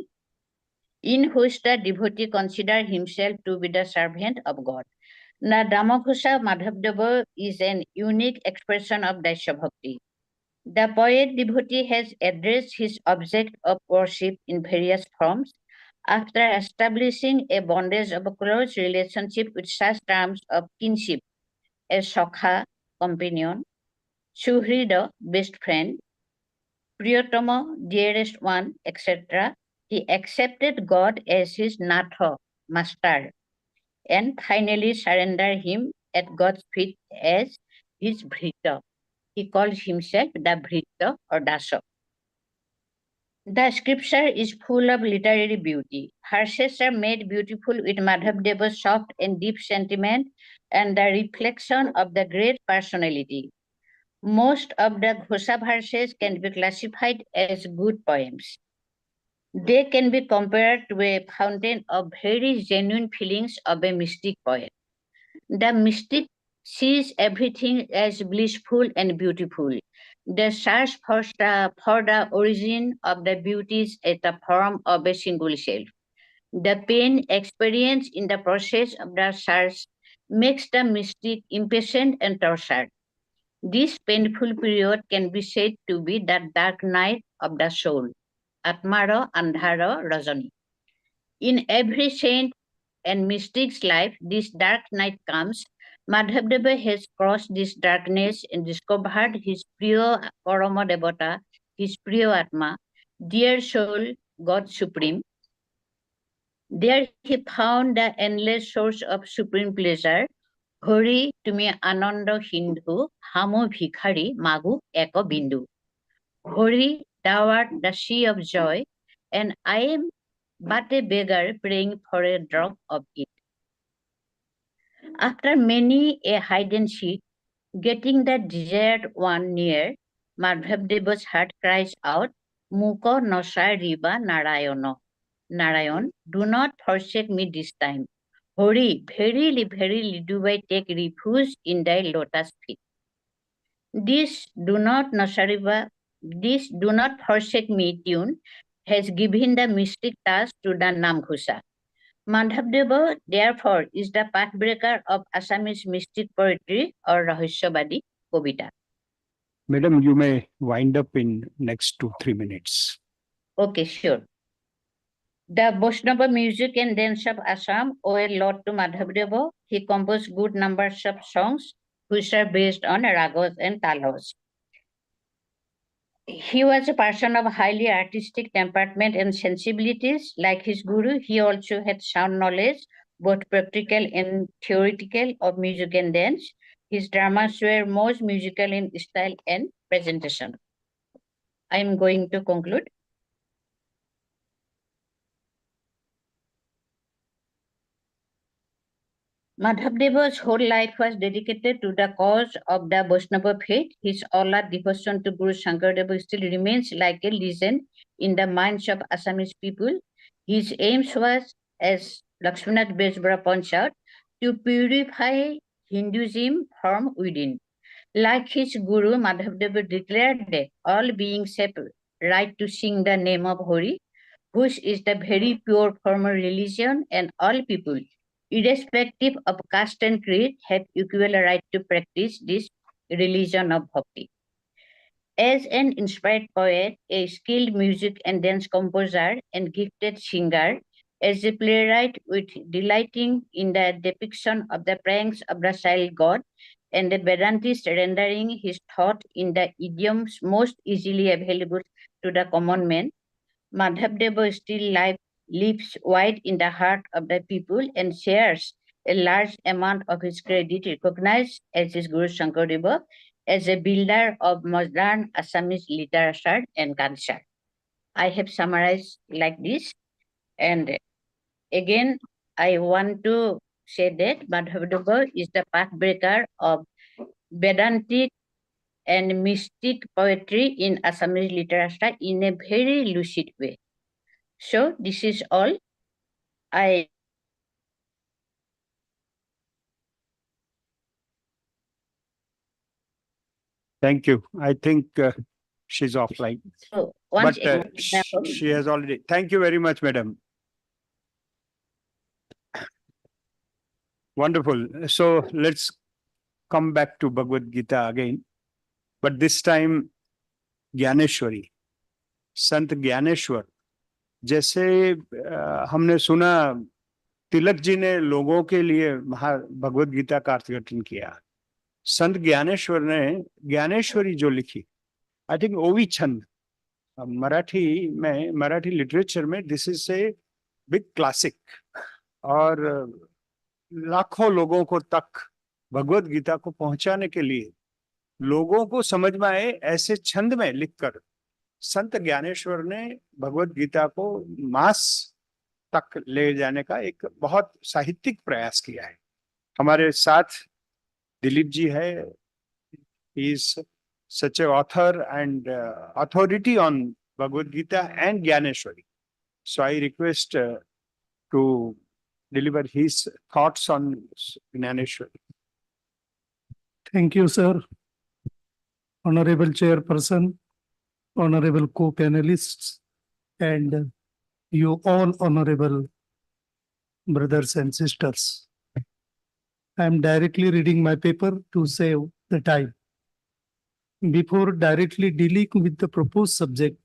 Speaker 6: in which the devotee considered himself to be the servant of God. Now, Dhammaghosha Madhavadeva is an unique expression of Daisya Bhakti. The poet devotee has addressed his object of worship in various forms after establishing a bondage of a close relationship with such terms of kinship as Shakha, companion, Suhrida, best friend, Priyatama, dearest one, etc. He accepted God as his Natha, master, and finally surrendered him at God's feet as his Bhrita. He calls himself the Bhrita or Dasa. The scripture is full of literary beauty. Verses are made beautiful with Madhavdeva's soft and deep sentiment and the reflection of the great personality. Most of the Ghosa verses can be classified as good poems. They can be compared to a fountain of very genuine feelings of a mystic poet. The mystic sees everything as blissful and beautiful. The search for the origin of the beauties at the form of a single self. The pain experienced in the process of the search makes the mystic impatient and tortured. This painful period can be said to be the dark night of the soul, Atmara Andhara Rajani. In every saint and mystic's life, this dark night comes. Madhavdeva has crossed this darkness and discovered his Priya Parama Devata, his Priya Atma, dear soul, God Supreme. There he found the endless source of supreme pleasure. Hori tumi Ananda Hindhu, Hamu Bhikhari, Magu Eko Bindu. Hori, thou art the sea of joy, and I am but a beggar praying for a drop of it. After many a hide and seek, getting the desired one near, Madhavdeva's heart cries out, Muko Nosai Riba Narayana. Narayan, do not forsake me this time. Hori, verily do I take refuge in thy lotus feet. This this do not forsake me tune has given the mystic task to the Namghosa. Madhavdeva, therefore, is the pathbreaker of Assamese mystic poetry or Rahasyavadi Kavita.
Speaker 4: Madam, you may wind up in next 2-3 minutes.
Speaker 6: Okay, sure. The Vaishnava music and dance of Assam owe a lot to Madhavdeva. He composed good numbers of songs which are based on ragas and talas. He was a person of highly artistic temperament and sensibilities. Like his guru, he also had sound knowledge, both practical and theoretical, of music and dance. His dramas were most musical in style and presentation. I am going to conclude. Madhavdeva's whole life was dedicated to the cause of the Vaishnava faith. His all-out devotion to Guru Shankaradeva still remains like a legend in the minds of Assamese people. His aims was, as Lakshmanath Besbara points out, to purify Hinduism from within. Like his Guru, Madhavdeva declared that all beings have right to sing the name of Hori, which is the very pure formal religion, and all people, irrespective of caste and creed, have equal right to practice this religion of bhakti. As an inspired poet, a skilled music and dance composer, and gifted singer, as a playwright with delighting in the depiction of the pranks of the child god, and a Vedantist rendering his thought in the idioms most easily available to the common man, Madhavdeva still lives wide in the heart of the people and shares a large amount of his credit recognized as his Guru Shankaradeva as a builder of modern Assamese literature and culture. I have summarized like this, and again, I want to say that Madhavdeva is the pathbreaker of Vedantic and mystic poetry in Assamese literature in a very lucid way. So this is all. I
Speaker 4: Thank you. I think she's offline,
Speaker 6: So once
Speaker 4: but
Speaker 6: it was
Speaker 4: she has already. Thank you very much, madam. Wonderful. So let's come back to Bhagavad Gita again, but this time Dnyaneshwari, संत ज्ञानेश्वर. जैसे हमने सुना तिलक जी ने लोगों के लिए भगवत गीता का अर्थघटन किया, संत ज्ञानेश्वर ने ज्ञानेश्वरी जो लिखी, आई थिंक ओवी छंद, मराठी में, मराठी लिटरेचर में this is a big classic, और लाखों लोगों को तक भगवत गीता को पहुंचाने के लिए, लोगों को समझ में आए ऐसे छंद में लिखकर संत ज्ञानेश्वर ने भगवत गीता को मास तक ले जाने का एक बहुत साहित्यिक प्रयास किया है. हमारे साथ दिलीप जी है, he is such a author and authority on Bhagavad Gita and Gyaneshwari. So I request to deliver his thoughts on Gyaneshwari.
Speaker 7: Thank you, sir. Honorable Chairperson, honorable co-panelists, and you all honorable brothers and sisters. I am directly reading my paper to save the time. Before directly dealing with the proposed subject,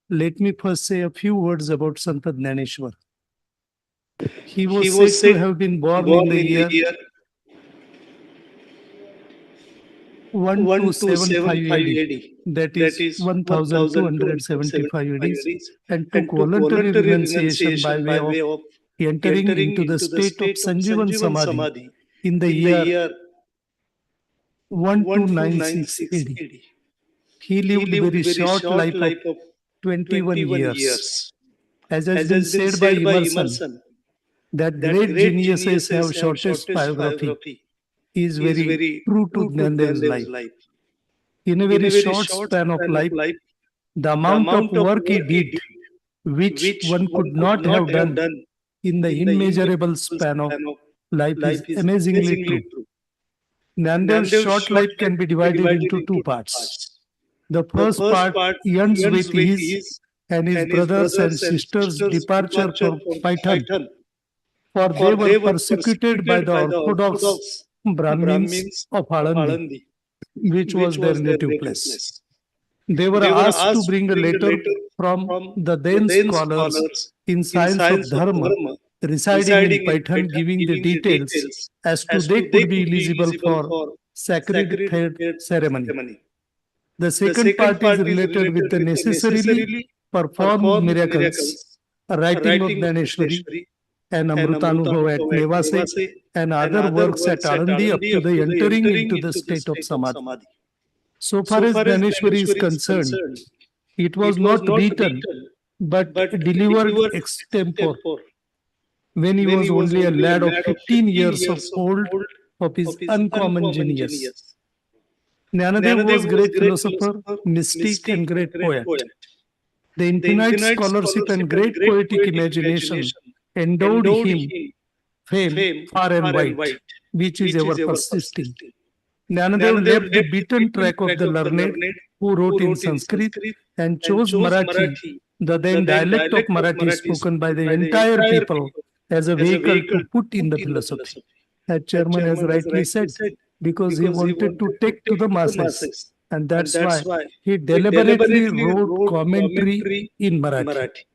Speaker 7: let me first say a few words about Sant Jnaneshwar. He was said to have been born in the year 1275 AD, that is 1275 ADs, and took voluntary renunciation by way of entering into the state of Sanjeevan Samadhi in the year 1296 AD. He lived a very short life of 21 years. As has been said by Emerson, that great geniuses have shortest biography is very true to Jnanadev's life. In a very short span of life, the amount of work he did, which one could not have done in the immeasurable span of life, is amazingly true. Jnanadev's short life can be divided into two parts. The first part ends with his and his brothers and sisters' departure for Python, for they were persecuted by the Orthodox Brahmins of Alandi, which was their native place. They were asked to bring a letter from the then scholars in science of Dharma residing in Python, giving the details as to they could be eligible for sacred thread ceremony. The second part is related with the necessarily performed miracles, writing of Jnaneshwari and Amrutanubhav at Nevase and other works at Alandi up to the entering into the state of Samadhi. So far as Jnaneshwari is concerned, it was not written but delivered extempore when he was only a lad of 15 years of old of his uncommon genius. Jnanadev was great philosopher, mystic, and great poet. The infinite scholarship and great poetic imagination endowed him fame far and wide, which is ever persisting. Jnanadev left the beaten track of the learned who wrote in Sanskrit and chose Marathi, the then dialect of Marathi spoken by the entire people, as a vehicle to put in the philosophy. As chairman has rightly said, because he wanted to take to the masses, and that's why he deliberately wrote commentary in Marathi.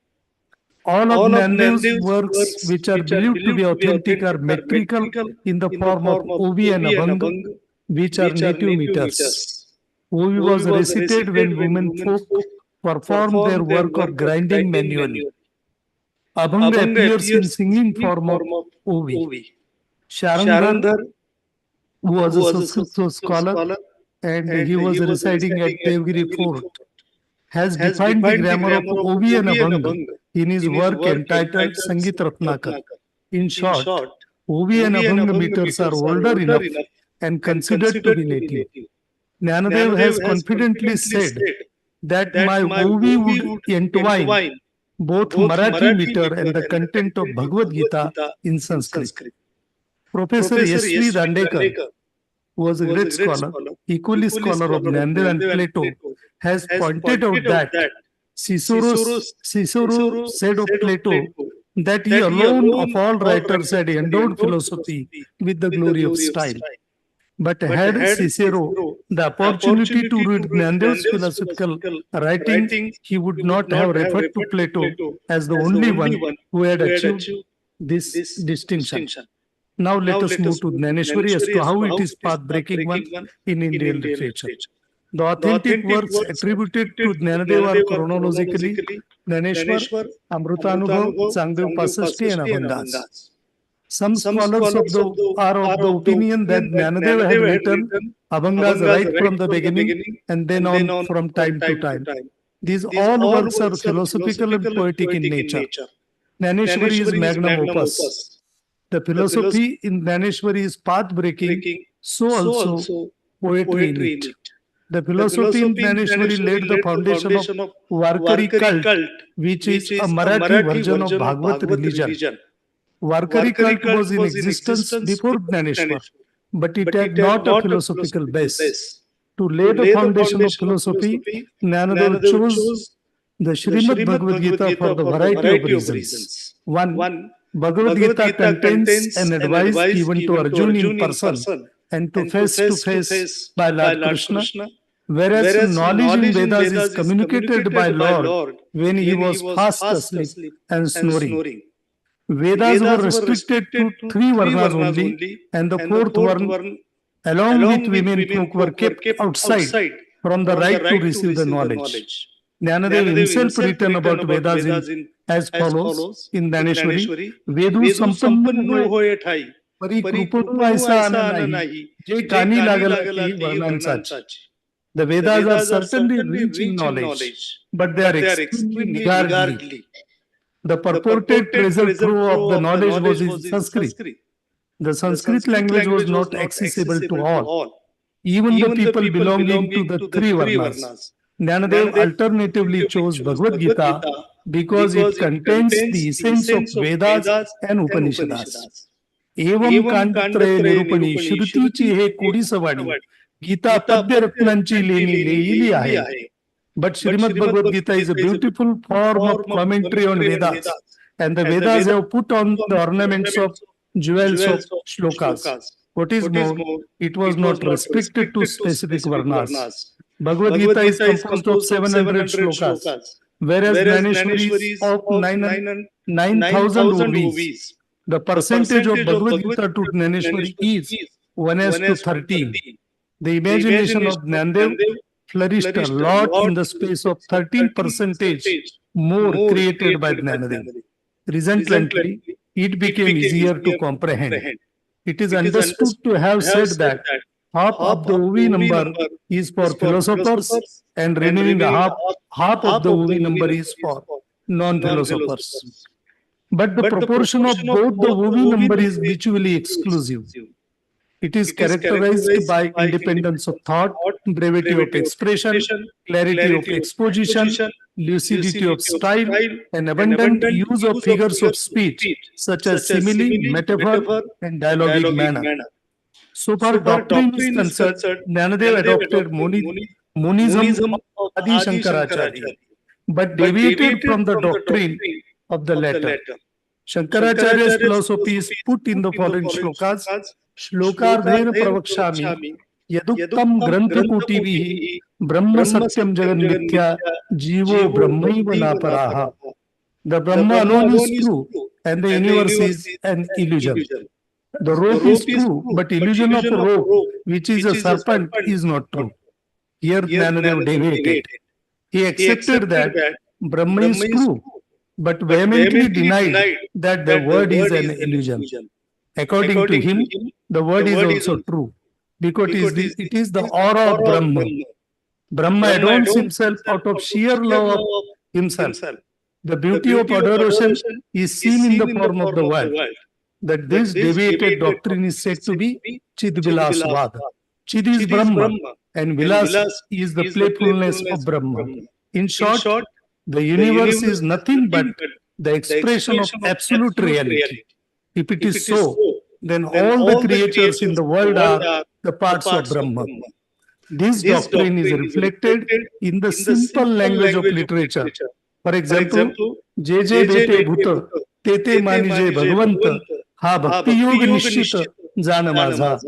Speaker 7: All of Jnanadev's works, which are believed to be authentic, are metrical in the form of Ovi and Abhang, which are native meters. Ovi was recited when women folk performed their work of grinding manually. Abhang appears in singing form of Ovi. Sharangdhar, who was a Sanskrit scholar, and he was residing at Devgiri Fort, has defined the grammar of Ovi and Abhang in his work entitled Sangit Ratnakar. In short, Ovi and Abhang meters are older enough and considered to be native. Jnanadev has confidently said that my Ovi would entwine both Marathi meter and the content of Bhagavad Gita in Sanskrit. Professor S.V. Dandekar, who was a great scholar, equally scholar of Nandel and Plato, has pointed out that Cicero said of Plato that he alone of all writers had endowed philosophy with the glory of style. But had Cicero the opportunity to read Nandel's philosophical writings, he would not have referred to Plato as the only one who had achieved this distinction. Now let us move to Gnaneshwari as to how it is path-breaking one in Indian literature. The authentic works attributed to Gnanadev are chronologically Gnaneshwar, Amrutanubhav, Sangdev Pasashti and Abhangas. Some scholars are of the opinion that Gnanadev had written Abhangas right from the beginning and then on from time to time. These all works are philosophical and poetic in nature. Gnaneshwari is magnum opus. The philosophy in Gnaneshwari is path-breaking, so also poetry in it. The philosophy in Gnaneshwari laid the foundation of Warkari cult, which is a Marathi version of Bhagavad religion. Warkari cult was in existence before Gnaneshwar, but it had not a philosophical base. To lay the foundation of philosophy, Gnanadev chose the Srimad Bhagavad Gita for the variety of reasons. One, Bhagavad Gita contains an advice given to Arjuna in person and to face by Lord Krishna, whereas knowledge in Vedas is communicated by Lord when he was fast asleep and snoring. Vedas were restricted to 3 varnas only, and the 4th varna, along with women folk, were kept outside from the right to receive the knowledge. Gnanadev himself written about Vedas as follows in Gnaneshwari: Vedu sampannu hoye thai, pari krupanu aisa ana nahi, je kani lagala ki varnansachi. The Vedas are certainly rich in knowledge, but they are extremely niggardly. The purported treasure trove of the knowledge was in Sanskrit. The Sanskrit language was not accessible to all, even the people belonging to the 3 varnas. Gnanadev alternatively chose Bhagavad Gita because it contains the essence of Vedas and Upanishads. Evam kandatraye nirupani श्रुतीची हे कोडीसवाणी गीता पद्य रत्नांची लेईली आहे. But Srimad Bhagavad Gita is a beautiful form of commentary on Vedas, and the Vedas have put on the ornaments of jewels of shlokas. What is more, it was not restricted to specific varnas. Bhagavad Gita is composed of 700 shlokas, whereas Gnaneshwari is of 9,000 OVs. The percentage of Bhagavad Gita to Gnaneshwari is 1:13. The imagination of Gnanadev flourished a lot in the space of 13% more created by Gnanadev. Resultantly, it became easier to comprehend. It is understood to have said that half of the OV number is for philosophers and remaining half of the OV number is for non-philosophers. But the proportion of both the OV number is mutually exclusive. It is characterized by independence of thought, brevity of expression, clarity of exposition, lucidity of style, and abundant use of figures of speech, such as simile, metaphor, and dialogic manner. So far doctrine is concerned, Gnanadev adopted monism of Adi Shankaracharya, but deviated from the doctrine of the latter. Shankaracharya's philosophy is put in the following shlokas. Shlokardhen pravakshami yaduktam grantha kotivihi brahma satyam jagan mithya jivo brahmaiva naparaha. The Brahma alone is true and the universe is an illusion. The rope is true, but illusion of a rope, which is a serpent, is not true. Here Gnanadev deviated. He accepted that Brahma is true, but vehemently denied that the word is an illusion. According to him, the word is also true, because it is the aura of Brahma. Brahma adorns himself out of sheer love of himself. The beauty of adoration is seen in the form of the world. That this deviated doctrine is said to be Chidvilasvad. Chid is Brahma and Vilas is the playfulness of Brahma. In short, the universe is nothing but the expression of absolute reality. If it is so, then all the creatures in the world are the parts of Brahma. This doctrine is reflected in the simple language of literature. For example, जे जे भेटे भूत ते ते मानिजे भगवंत हा भक्ति योग निश्चित जान माझा.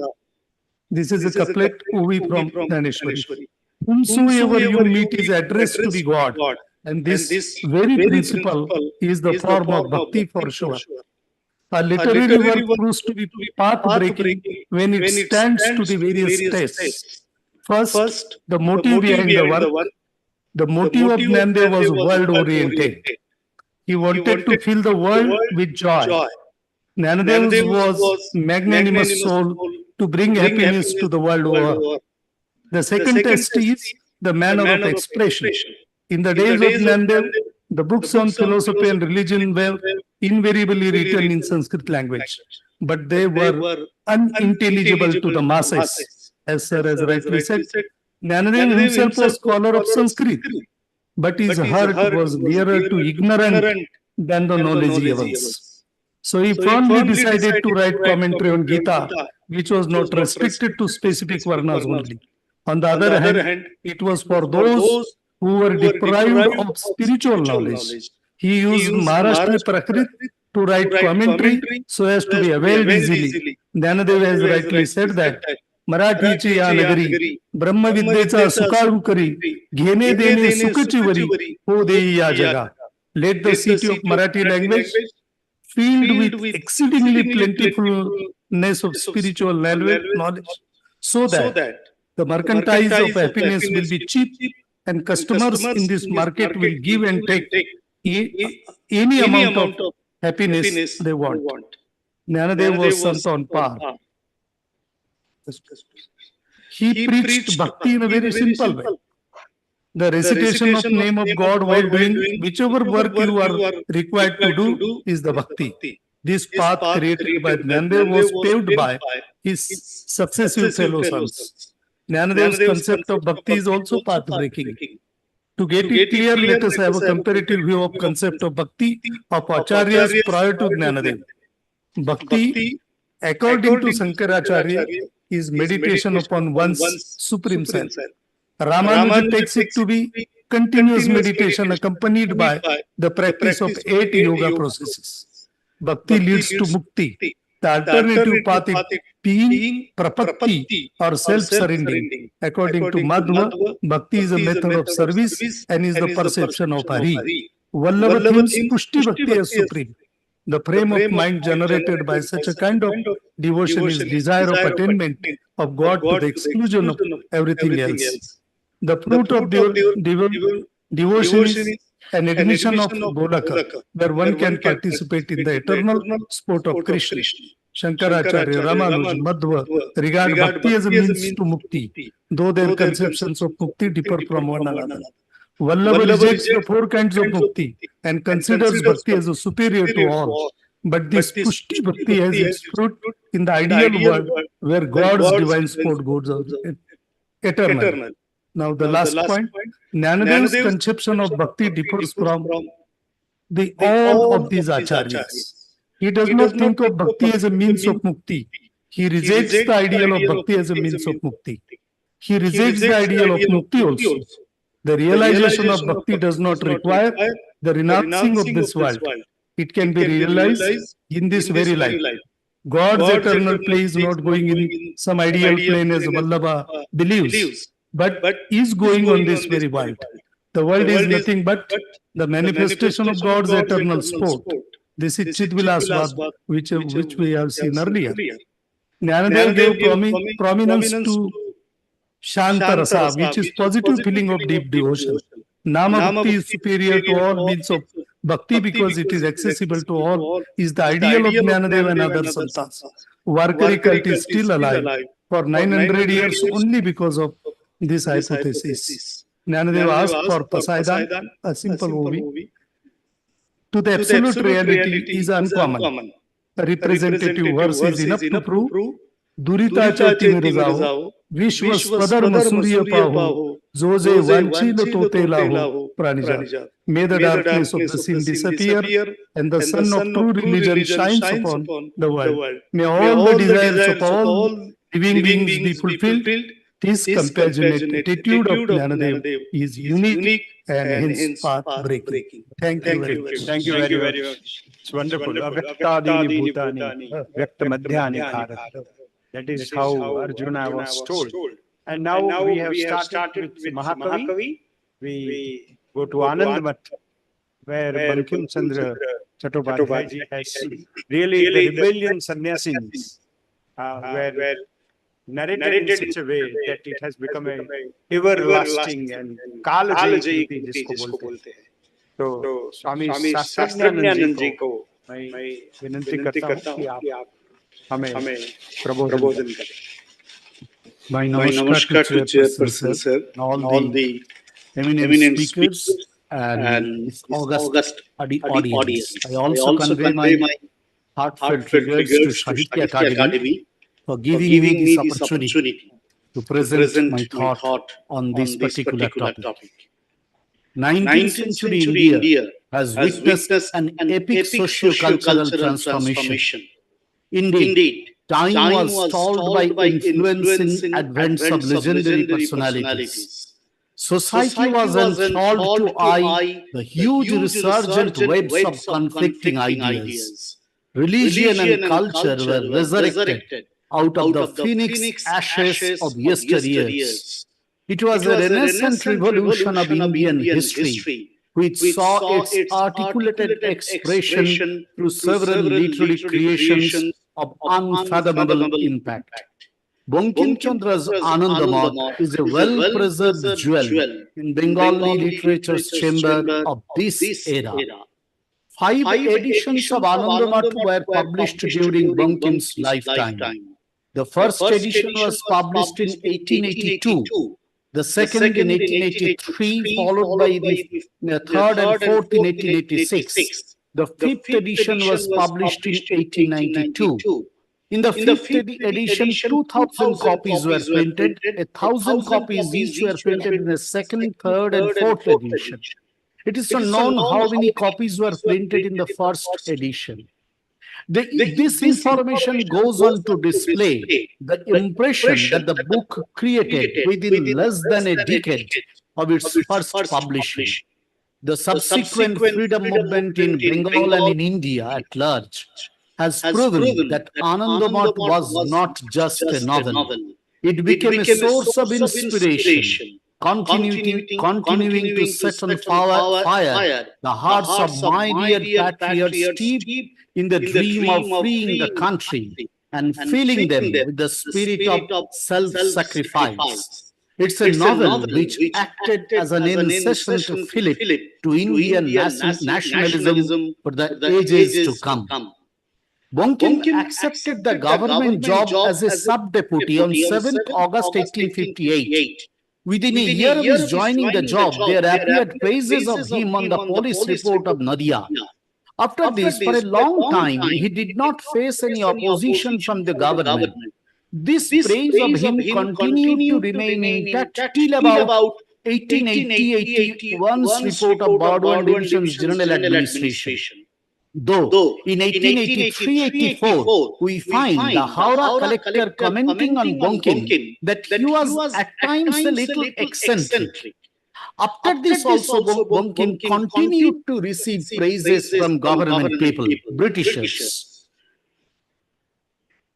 Speaker 7: This is a couplet OV from Dhaneshwari. Whomsoever you meet is addressed to be God, and this very principle is the form of bhakti for sure. A literary work proves to be path-breaking when it stands to the various tests. First, the motive behind the work. The motive of Nande was world-oriented. He wanted to fill the world with joy. Nanadev's was magnanimous soul to bring happiness to the world over. The second test is the manner of expression. In the days of Nandev, the books on philosophy and religion were invariably written in Sanskrit language, but they were unintelligible to the masses. As Sir has rightly said, Nanadev himself was scholar of Sanskrit, but his heart was nearer to ignorant than the knowledgeables. So he firmly decided to write commentary on Gita, which was not restricted to specific varnas only. On the other hand, it was for those who were deprived of spiritual knowledge. He used Maharashtra Prakrit to write commentary so as to be availed easily. Dhanadev has rightly said that मराठीची या नगरी ब्रह्मविद्येचा सुकाळू करी घेणे देणे सुखची worry हो देई या जगा. Let the city of Marathi language filled with exceedingly plentifulness of spiritual knowledge, so that the merchandise of happiness will be cheap and customers in this market will give and take any amount of happiness they want. Jnanadev was sant on par. He preached bhakti in a very simple way. The recitation of name of God while doing whichever work you are required to do is the bhakti. This path created by Jnanadev was paved by his successive fellow sons. Jnanadev's concept of bhakti is also path-breaking. To get it clear, let us have a comparative view of concept of bhakti of acharyas prior to Jnanadev. Bhakti, according to Sankaracharya, is meditation upon one's supreme self. Ramanuja takes it to be continuous meditation accompanied by the practice of 8 yoga processes. Bhakti leads to mukti. The alternative path is being prapatti or self-surrendering. According to Madhva, bhakti is a method of service and is the perception of Hari. Vallabha thinks pushti bhakti as supreme. The frame of mind generated by such a kind of devotion is desire of attainment of God to the exclusion of everything else. The fruit of devotion is an ignition of Golaka, where one can participate in the eternal sport of Krishna. Shankaracharya, Ramanuja, Madhva regard bhakti as a means to mukti, though their conceptions of mukti differ from one another. Vallabha rejects the 4 kinds of mukti and considers bhakti as a superior to all. But this pushti bhakti has its fruit in the ideal world where God's divine sport goes on eternal. Now the last point, Jnanadev's conception of bhakti differs from the all of these acharyas. He does not think of bhakti as a means of mukti. He rejects the ideal of bhakti as a means of mukti. He rejects the ideal of mukti also. The realization of bhakti does not require the renouncing of this world. It can be realized in this very life. God's eternal play is not going in some ideal plane as Vallabha believes, but is going on this very world. The world is nothing but the manifestation of God's eternal sport. This is Chidvilasvad, which we have seen earlier. Jnanadev gave prominence to Shantarasa, which is positive feeling of deep devotion. Nama Bhakti is superior to all means of Bhakti because it is accessible to all, is the ideal of Jnanadev and other santas. Varkari cult is still alive for 900 years only because of this hypothesis. Jnanadev asked for Pasaidan, a simple movie. To the absolute reality is uncommon. A representative verse is enough to prove Durita choti mirzao, Vishwas Padarma Surya Paho, Zoze Vanchil Tote Laho, Pranija. May the darkness of the sin disappear and the sun of true religion shines upon the world. May all the desires of all living beings be fulfilled. This compassionate attitude of Jnanadev is unique and hence path-breaking. Thank you very much.
Speaker 4: Thank you very much. It's wonderful. Avyaktadini bhutani, vyaktamadhyani bharat. That is how Arjuna was told. And now we have started with Mahakavi. We go to Anandamath, where Bankim Chandra Chattopadhyay ji has really the rebellion sannyasis were narrated in such a way that it has become a everlasting and कालजयी कृति जिसको बोलते हैं. तो स्वामी शास्त्रज्ञानंद जी को मैं विनंती करता हूँ कि आप हमें प्रबोधन करें.
Speaker 7: My namaskar to Chairperson sir, and all the eminent speakers and this august audience. I also convey my heartfelt regards to Sahitya Academy for giving me this opportunity to present my thought on this particular topic. 19th century India has witnessed an epic socio-cultural transformation. Indeed, time was stalled by influencing advents of legendary personalities. Society was enthralled to eye the huge resurgent webs of conflicting ideas. Religion and culture were resurrected out of the phoenix ashes of yesteryears. It was a renaissance revolution of Indian history, which saw its articulated expression through several literary creations of unfathomable impact. Bankim Chandra's Anandamath is a well-preserved jewel in Bengali literature's chamber of this era. 5 editions of Anandamath were published during Bankim's lifetime. The first edition was published in 1882, the second in 1883, followed by the third and fourth in 1886. The fifth edition was published in 1892. In the fifth edition, 2,000 copies were printed. 1,000 copies each were printed in the second, third, and fourth edition. It is unknown how many copies were printed in the first edition. This information goes on to display the impression that the book created within less than a decade of its first publishing. The subsequent freedom movement in Bengal and in India at large has proven that Anandamath was not just a novel. It became a source of inspiration, continuing to set on fire the hearts of my dear patriots steeped in the dream of freeing the country and filling them with the spirit of self-sacrifice. It's a novel which acted as an incessant fillip to Indian nationalism for the ages to come. Bankim accepted the government job as a sub-deputy on 7th August 1858. Within a year of his joining the job, there appeared praises of him on the police report of Nadia. After this, for a long time, he did not face any opposition from the government. This praise of him continued to remain intact till about 1880-81's report of Burdwan Division's General Administration. Though in 1883-84, we find the Howrah collector commenting on Bankim that he was at times a little eccentric. After this also, Bankim continued to receive praises from government people, Britishers.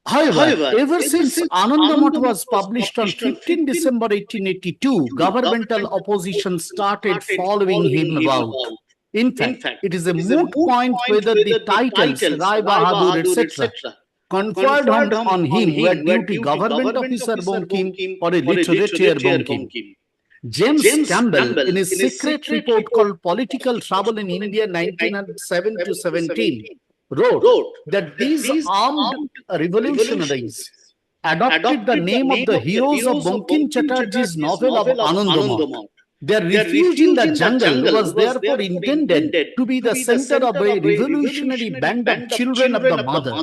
Speaker 7: However, ever since Anandamath was published on 15 December 1882, governmental opposition started following him about. In fact, it is a moot point whether the titles Rai Bahadur, etc., conferred on him were due to government officer Bankim or a literature Bankim. James Campbell, in his secret report called Political Trouble in India 1907-17, wrote that these armed revolutionaries adopted the name of the heroes of Bankim Chatterjee's novel of Anandamath. Their refuge in the jungle was therefore intended to be the center of a revolutionary band of children of the mother.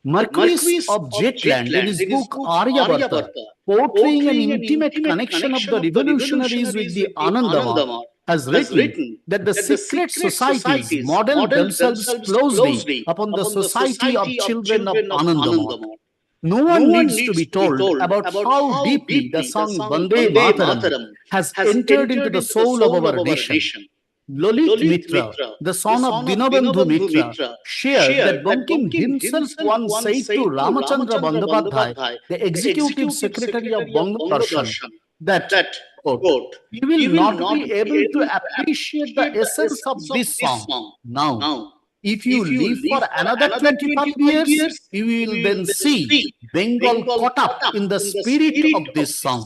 Speaker 7: Marquis of Jetland, in his book Aryavarta, portraying an intimate connection of the revolutionaries with the Anandamath, has written that the secret societies modeled themselves closely upon the society of children of Anandamath.
Speaker 8: No one needs to be told about how deeply the song Vande Mataram has entered into the soul of our nation. Lalit Mitra, the son of Dinabandhu Mitra, shared that Bankim himself once said to Ramachandra Bandyopadhyay, the executive secretary of Bangladesh, that, quote, "You will not be able to appreciate the essence of this song now. If you live for another 25 years, you will then see Bengal caught up in the spirit of this song."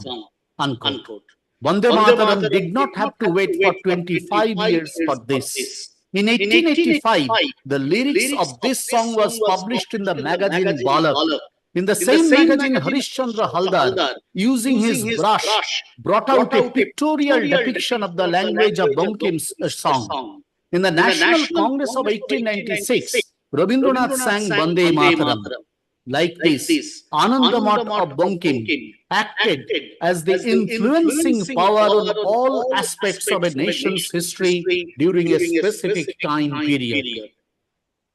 Speaker 8: Unquote. Vande Mataram did not have to wait for 25 years for this. In 1885, the lyrics of this song was published in the magazine Balak. In the same magazine, Harish Chandra Haldar, using his brush, brought out a pictorial depiction of the language of Bankim's song. In the National Congress of 1896, Rabindranath sang Vande Mataram. Like this, Anandamath of Bankim acted as the influencing power on all aspects of a nation's history during a specific time period.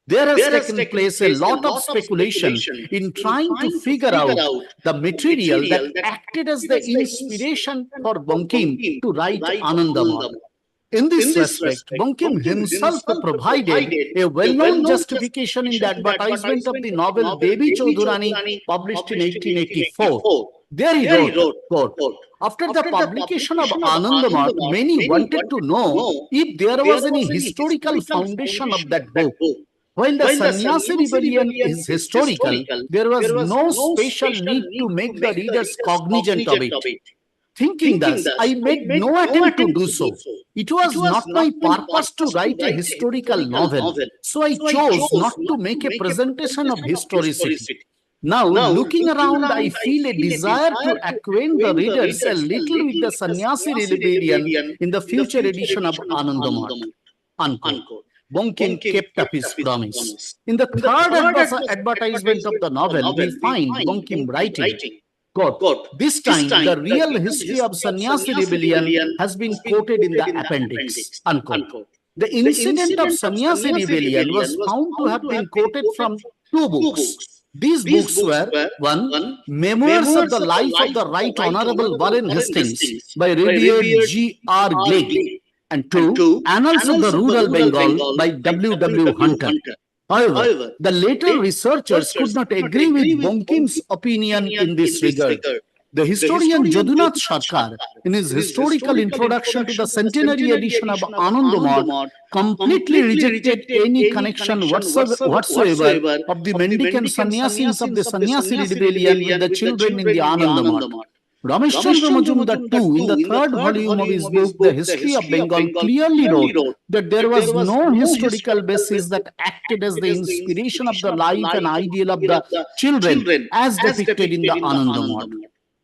Speaker 8: There has taken place a lot of speculation in trying to figure out the material that acted as the inspiration for Bankim to write Anandamath. In this respect, Bankim himself provided a well-known justification in the advertisement of the novel Devi Chaudhurani, published in 1884. There he wrote, quote, "After the publication of Anandamath, many wanted to know if there was any historical foundation of that book. While the Sannyasi rebellion is historical, there was no special need to make the readers cognizant of it. Thinking thus, I made no attempt to do so. It was not my purpose to write a historical novel, so I chose not to make a presentation of historicity. Now, looking around, I feel a desire to acquaint the readers a little with the Sannyasi rebellion in the future edition of Anandamath." Unquote. Bankim kept up his promise. In the third advertisement of the novel, we find Bankim writing, quote, "This time, the real history of Sannyasi rebellion has been quoted in the appendix." Unquote. The incident of Sannyasi rebellion was found to have been quoted from two books. These books were: one, Memoirs of the Life of the Right Honorable Warren Hastings by Revered G.R. Glegg, and two, Annals of the Rural Bengal by W.W. Hunter. However, the later researchers could not agree with Bankim's opinion in this regard. The historian Jadunath Sarkar, in his historical introduction to the centenary edition of Anandamath, completely rejected any connection whatsoever of the mendicant sannyasis of the Sannyasi rebellion with the children in the Anandamath. Ramesh Chandra Majumdar too, in the third volume of his book, The History of Bengal, clearly wrote that there was no historical basis that acted as the inspiration of the life and ideal of the children as depicted in the Anandamath.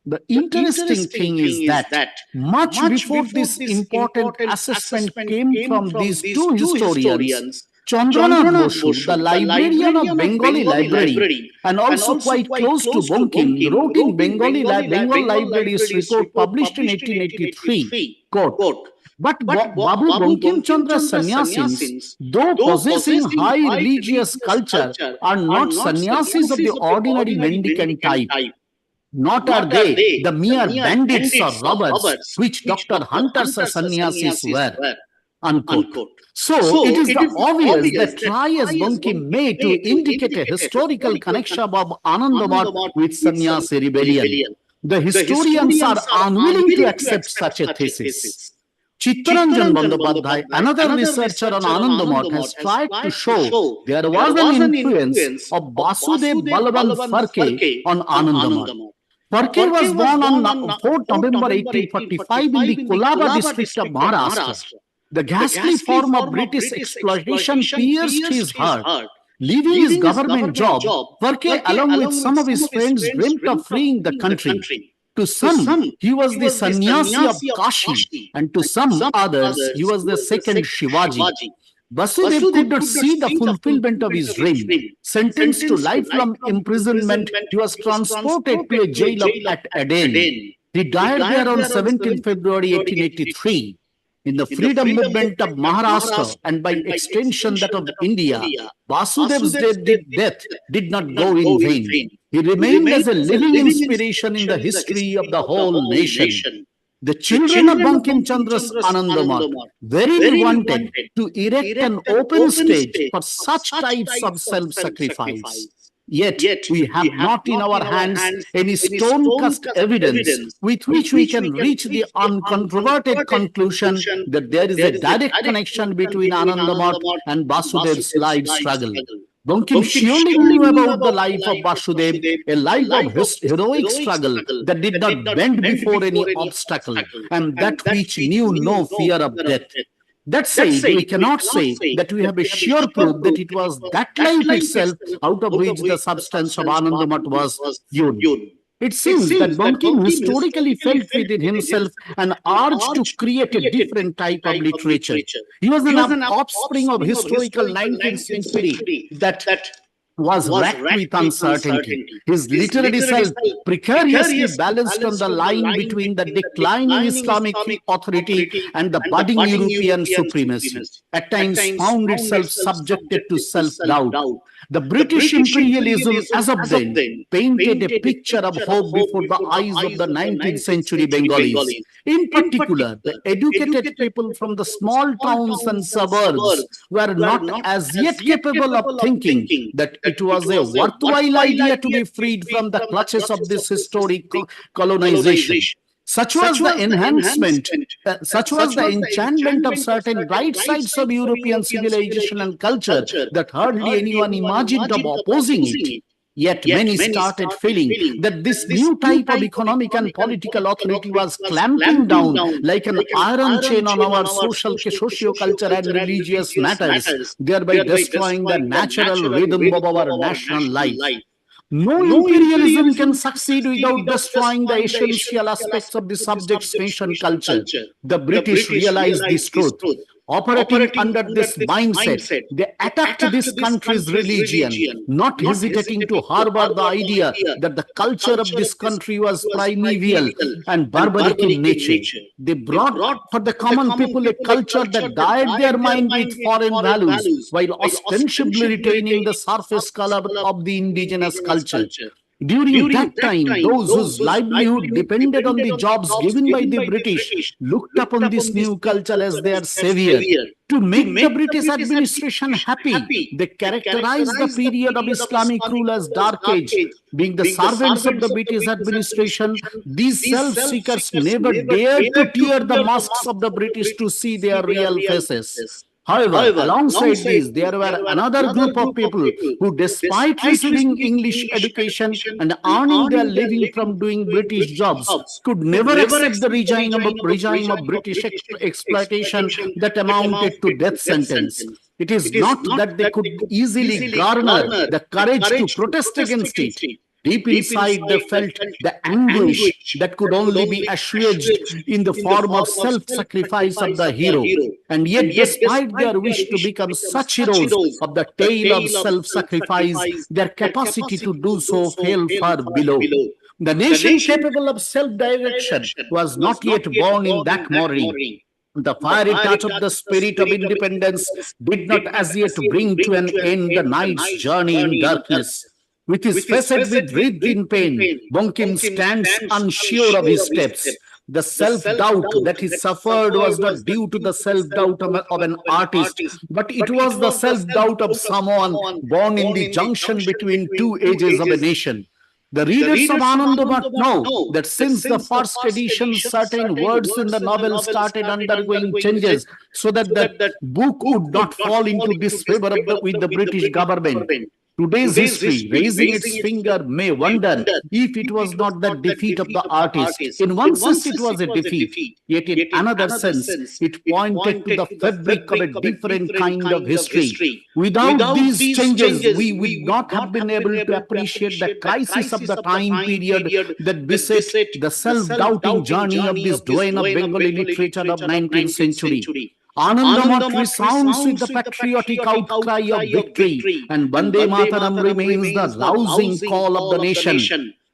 Speaker 8: The interesting thing is that much before this important assessment came from these two historians, Chandranath Bosu, the librarian of Bengali Library, and also quite close to Bankim, wrote in Bengal Library's report published in 1883, quote, "But Babu Bankim Chandra Sannyasis, though possessing high religious culture, are not sannyasis of the ordinary mendicant type. Not are they the mere bandits or robbers which Dr. Hunter's sannyasis were." Unquote. So, it is the obvious that try as Bankim may to indicate a historical connection of Anandamath with Sannyasi rebellion. The historians are unwilling to accept such a thesis. Chittaranjan Bandyopadhyay, another researcher on Anandamath, has tried to show there was an influence of Vasudev Balaban Pharke on Anandamath. Pharke was born on 4th November 1845 in the Kolaba district of Maharashtra. The ghastly form of British exploitation pierced his heart. Leaving his government job, Pharke, along with some of his friends, dreamt of freeing the country. To some, he was the sannyasi of Kashi, and to some others, he was the second Shivaji. Vasudev could not see the fulfillment of his dream. Sentenced to lifelong imprisonment, he was transported to a jail at Aden. He died there on 17 February 1883. In the freedom movement of Maharashtra and by extension that of India, Vasudev's death did not go in vain. He remained as a living inspiration in the history of the whole nation. The children of Bankim Chandra's Anandamath verily wanted to erect an open stage for such types of self-sacrifice. Yet we have not in our hands any stone-cast evidence with which we can reach the uncontroverted conclusion that there is a direct connection between Anandamath and Vasudev's life struggle. Bankim surely knew about the life of Vasudev, a life of heroic struggle that did not bend before any obstacle, and that which knew no fear of death. That said, we cannot say that we have a sure proof that it was that life itself out of which the substance of Anandamath was hewn. It seems that Bankim historically felt within himself an urge to create a different type of literature. He was an offspring of historical 19th century that was racked with uncertainty. His literary self precariously balanced on the line between the declining Islamic authority and the budding European supremacy. At times found itself subjected to self-doubt. The British imperialism as of then painted a picture of hope before the eyes of the 19th century Bengalis. In particular, the educated people from the small towns and suburbs were not as yet capable of thinking that it was a worthwhile idea to be freed from the clutches of this historic colonization. Such was the enchantment of certain bright sides of European civilization and culture that hardly anyone imagined of opposing it. Yet many started feeling that this new type of economic and political authority was clamping down like an iron chain on our socio-culture and religious matters, thereby destroying the natural rhythm of our national life. No imperialism can succeed without destroying the essential aspects of the subject's nation culture. The British realized this truth. Operating under this mindset, they attacked this country's religion, not hesitating to harbor the idea that the culture of this country was primeval and barbaric in nature. They brought for the common people a culture that dyed their mind with foreign values, while ostensibly retaining the surface color of the indigenous culture. During that time, those whose livelihood depended on the jobs given by the British looked upon this new culture as their savior. To make the British administration happy, they characterized the period of Islamic rule as Dark Age. Being the servants of the British administration, these self-seekers never dared to tear the masks of the British to see their real faces. However, alongside these, there were another group of people who, despite receiving English education and earning their living from doing British jobs, could never accept the regime of British exploitation that amounted to death sentence. It is not that they could easily garner the courage to protest against it. Deep inside, they felt the anguish that could only be assuaged in the form of self-sacrifice of the hero. And yet, despite their wish to become such heroes of the tale of self-sacrifice, their capacity to do so fell far below. The nation capable of self-direction was not yet born in that morning. The fiery touch of the spirit of independence did not as yet bring to an end the night's journey in darkness. With his face wreathed in pain, Bankim stands unsure of his steps. The self-doubt that he suffered was not due to the self-doubt of an artist, but it was the self-doubt of someone born in the junction between two ages of a nation. The readers of Anandamath know that since the first edition, certain words in the novel started undergoing changes so that the book would not fall into disfavor with the British government. Today's history, raising its finger, may wonder if it was not the defeat of the artist. In one sense, it was a defeat, yet in another sense, it pointed to the fabric of a different kind of history. Without these changes, we would not have been able to appreciate the crisis of the time period that beset the self-doubting journey of this doyen of Bengali literature of 19th century. Anandamath resounds with the patriotic outcry of victory, and Vande Mataram remains the rousing call of the nation.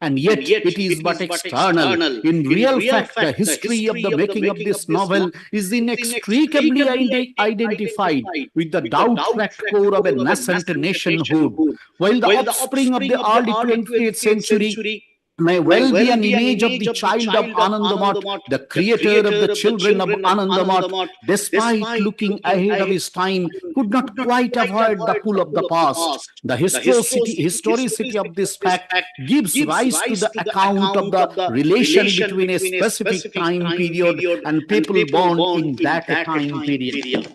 Speaker 8: and yet it is but external. In real fact, the history of the making of this novel is inextricably identified with the doubt-racked core of a nascent nationhood. While the offspring of the early 20th century may well be an image of the child of Anandamath, the creator of the children of Anandamath, despite looking ahead of his time, could not quite avoid the pull of the past. The historicity of this fact gives rise to the account of the relation between a specific time period and people born in that time period.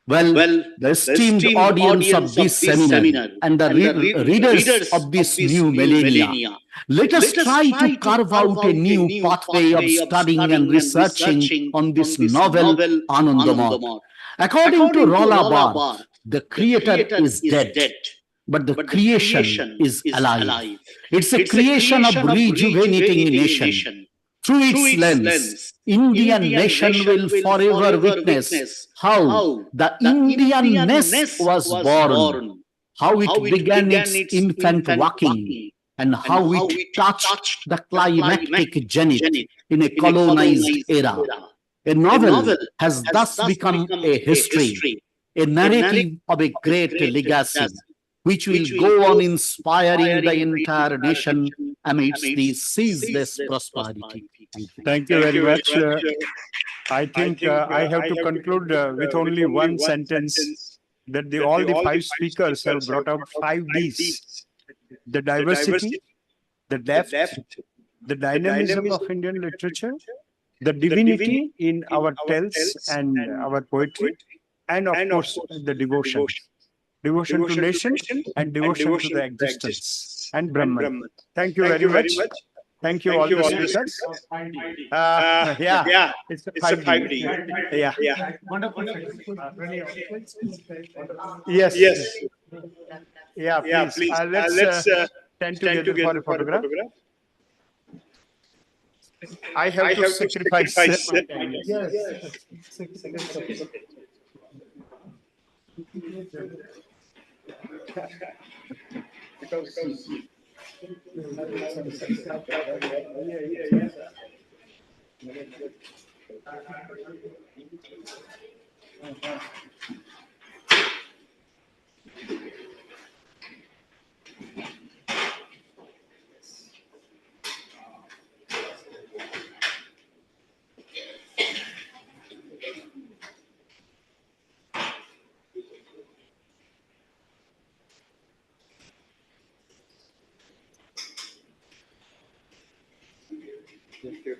Speaker 8: Well, the esteemed audience of this seminar and the readers of this new millennia, let us try to carve out a new pathway of studying and researching on this novel Anandamath. According to Rolla Barthes, the creator is dead, but the creation is alive. It's a creation of rejuvenating nation. Through its lens, Indian nation will forever witness how the Indianness was born, how it began its infant walking, and how it touched the climactic zenith in a colonized era. A novel has thus become a history, a narrative of a great legacy, which will go on inspiring the entire nation amidst the ceaseless prosperity. Thank you.
Speaker 4: Thank you very much. I think I have to conclude with only one sentence that all the five speakers have brought out 5 Ds: the diversity, the depth, the dynamism of Indian literature, the divinity in our tales and our poetry, and of course the devotion. Devotion to nation and devotion to the existence and Brahman. Thank you very much. Thank you all the speakers. Yeah, it's a 5D. Yeah. Yes. Yeah, please. Let's stand together for a photograph. I have to sacrifice my time. Thank you.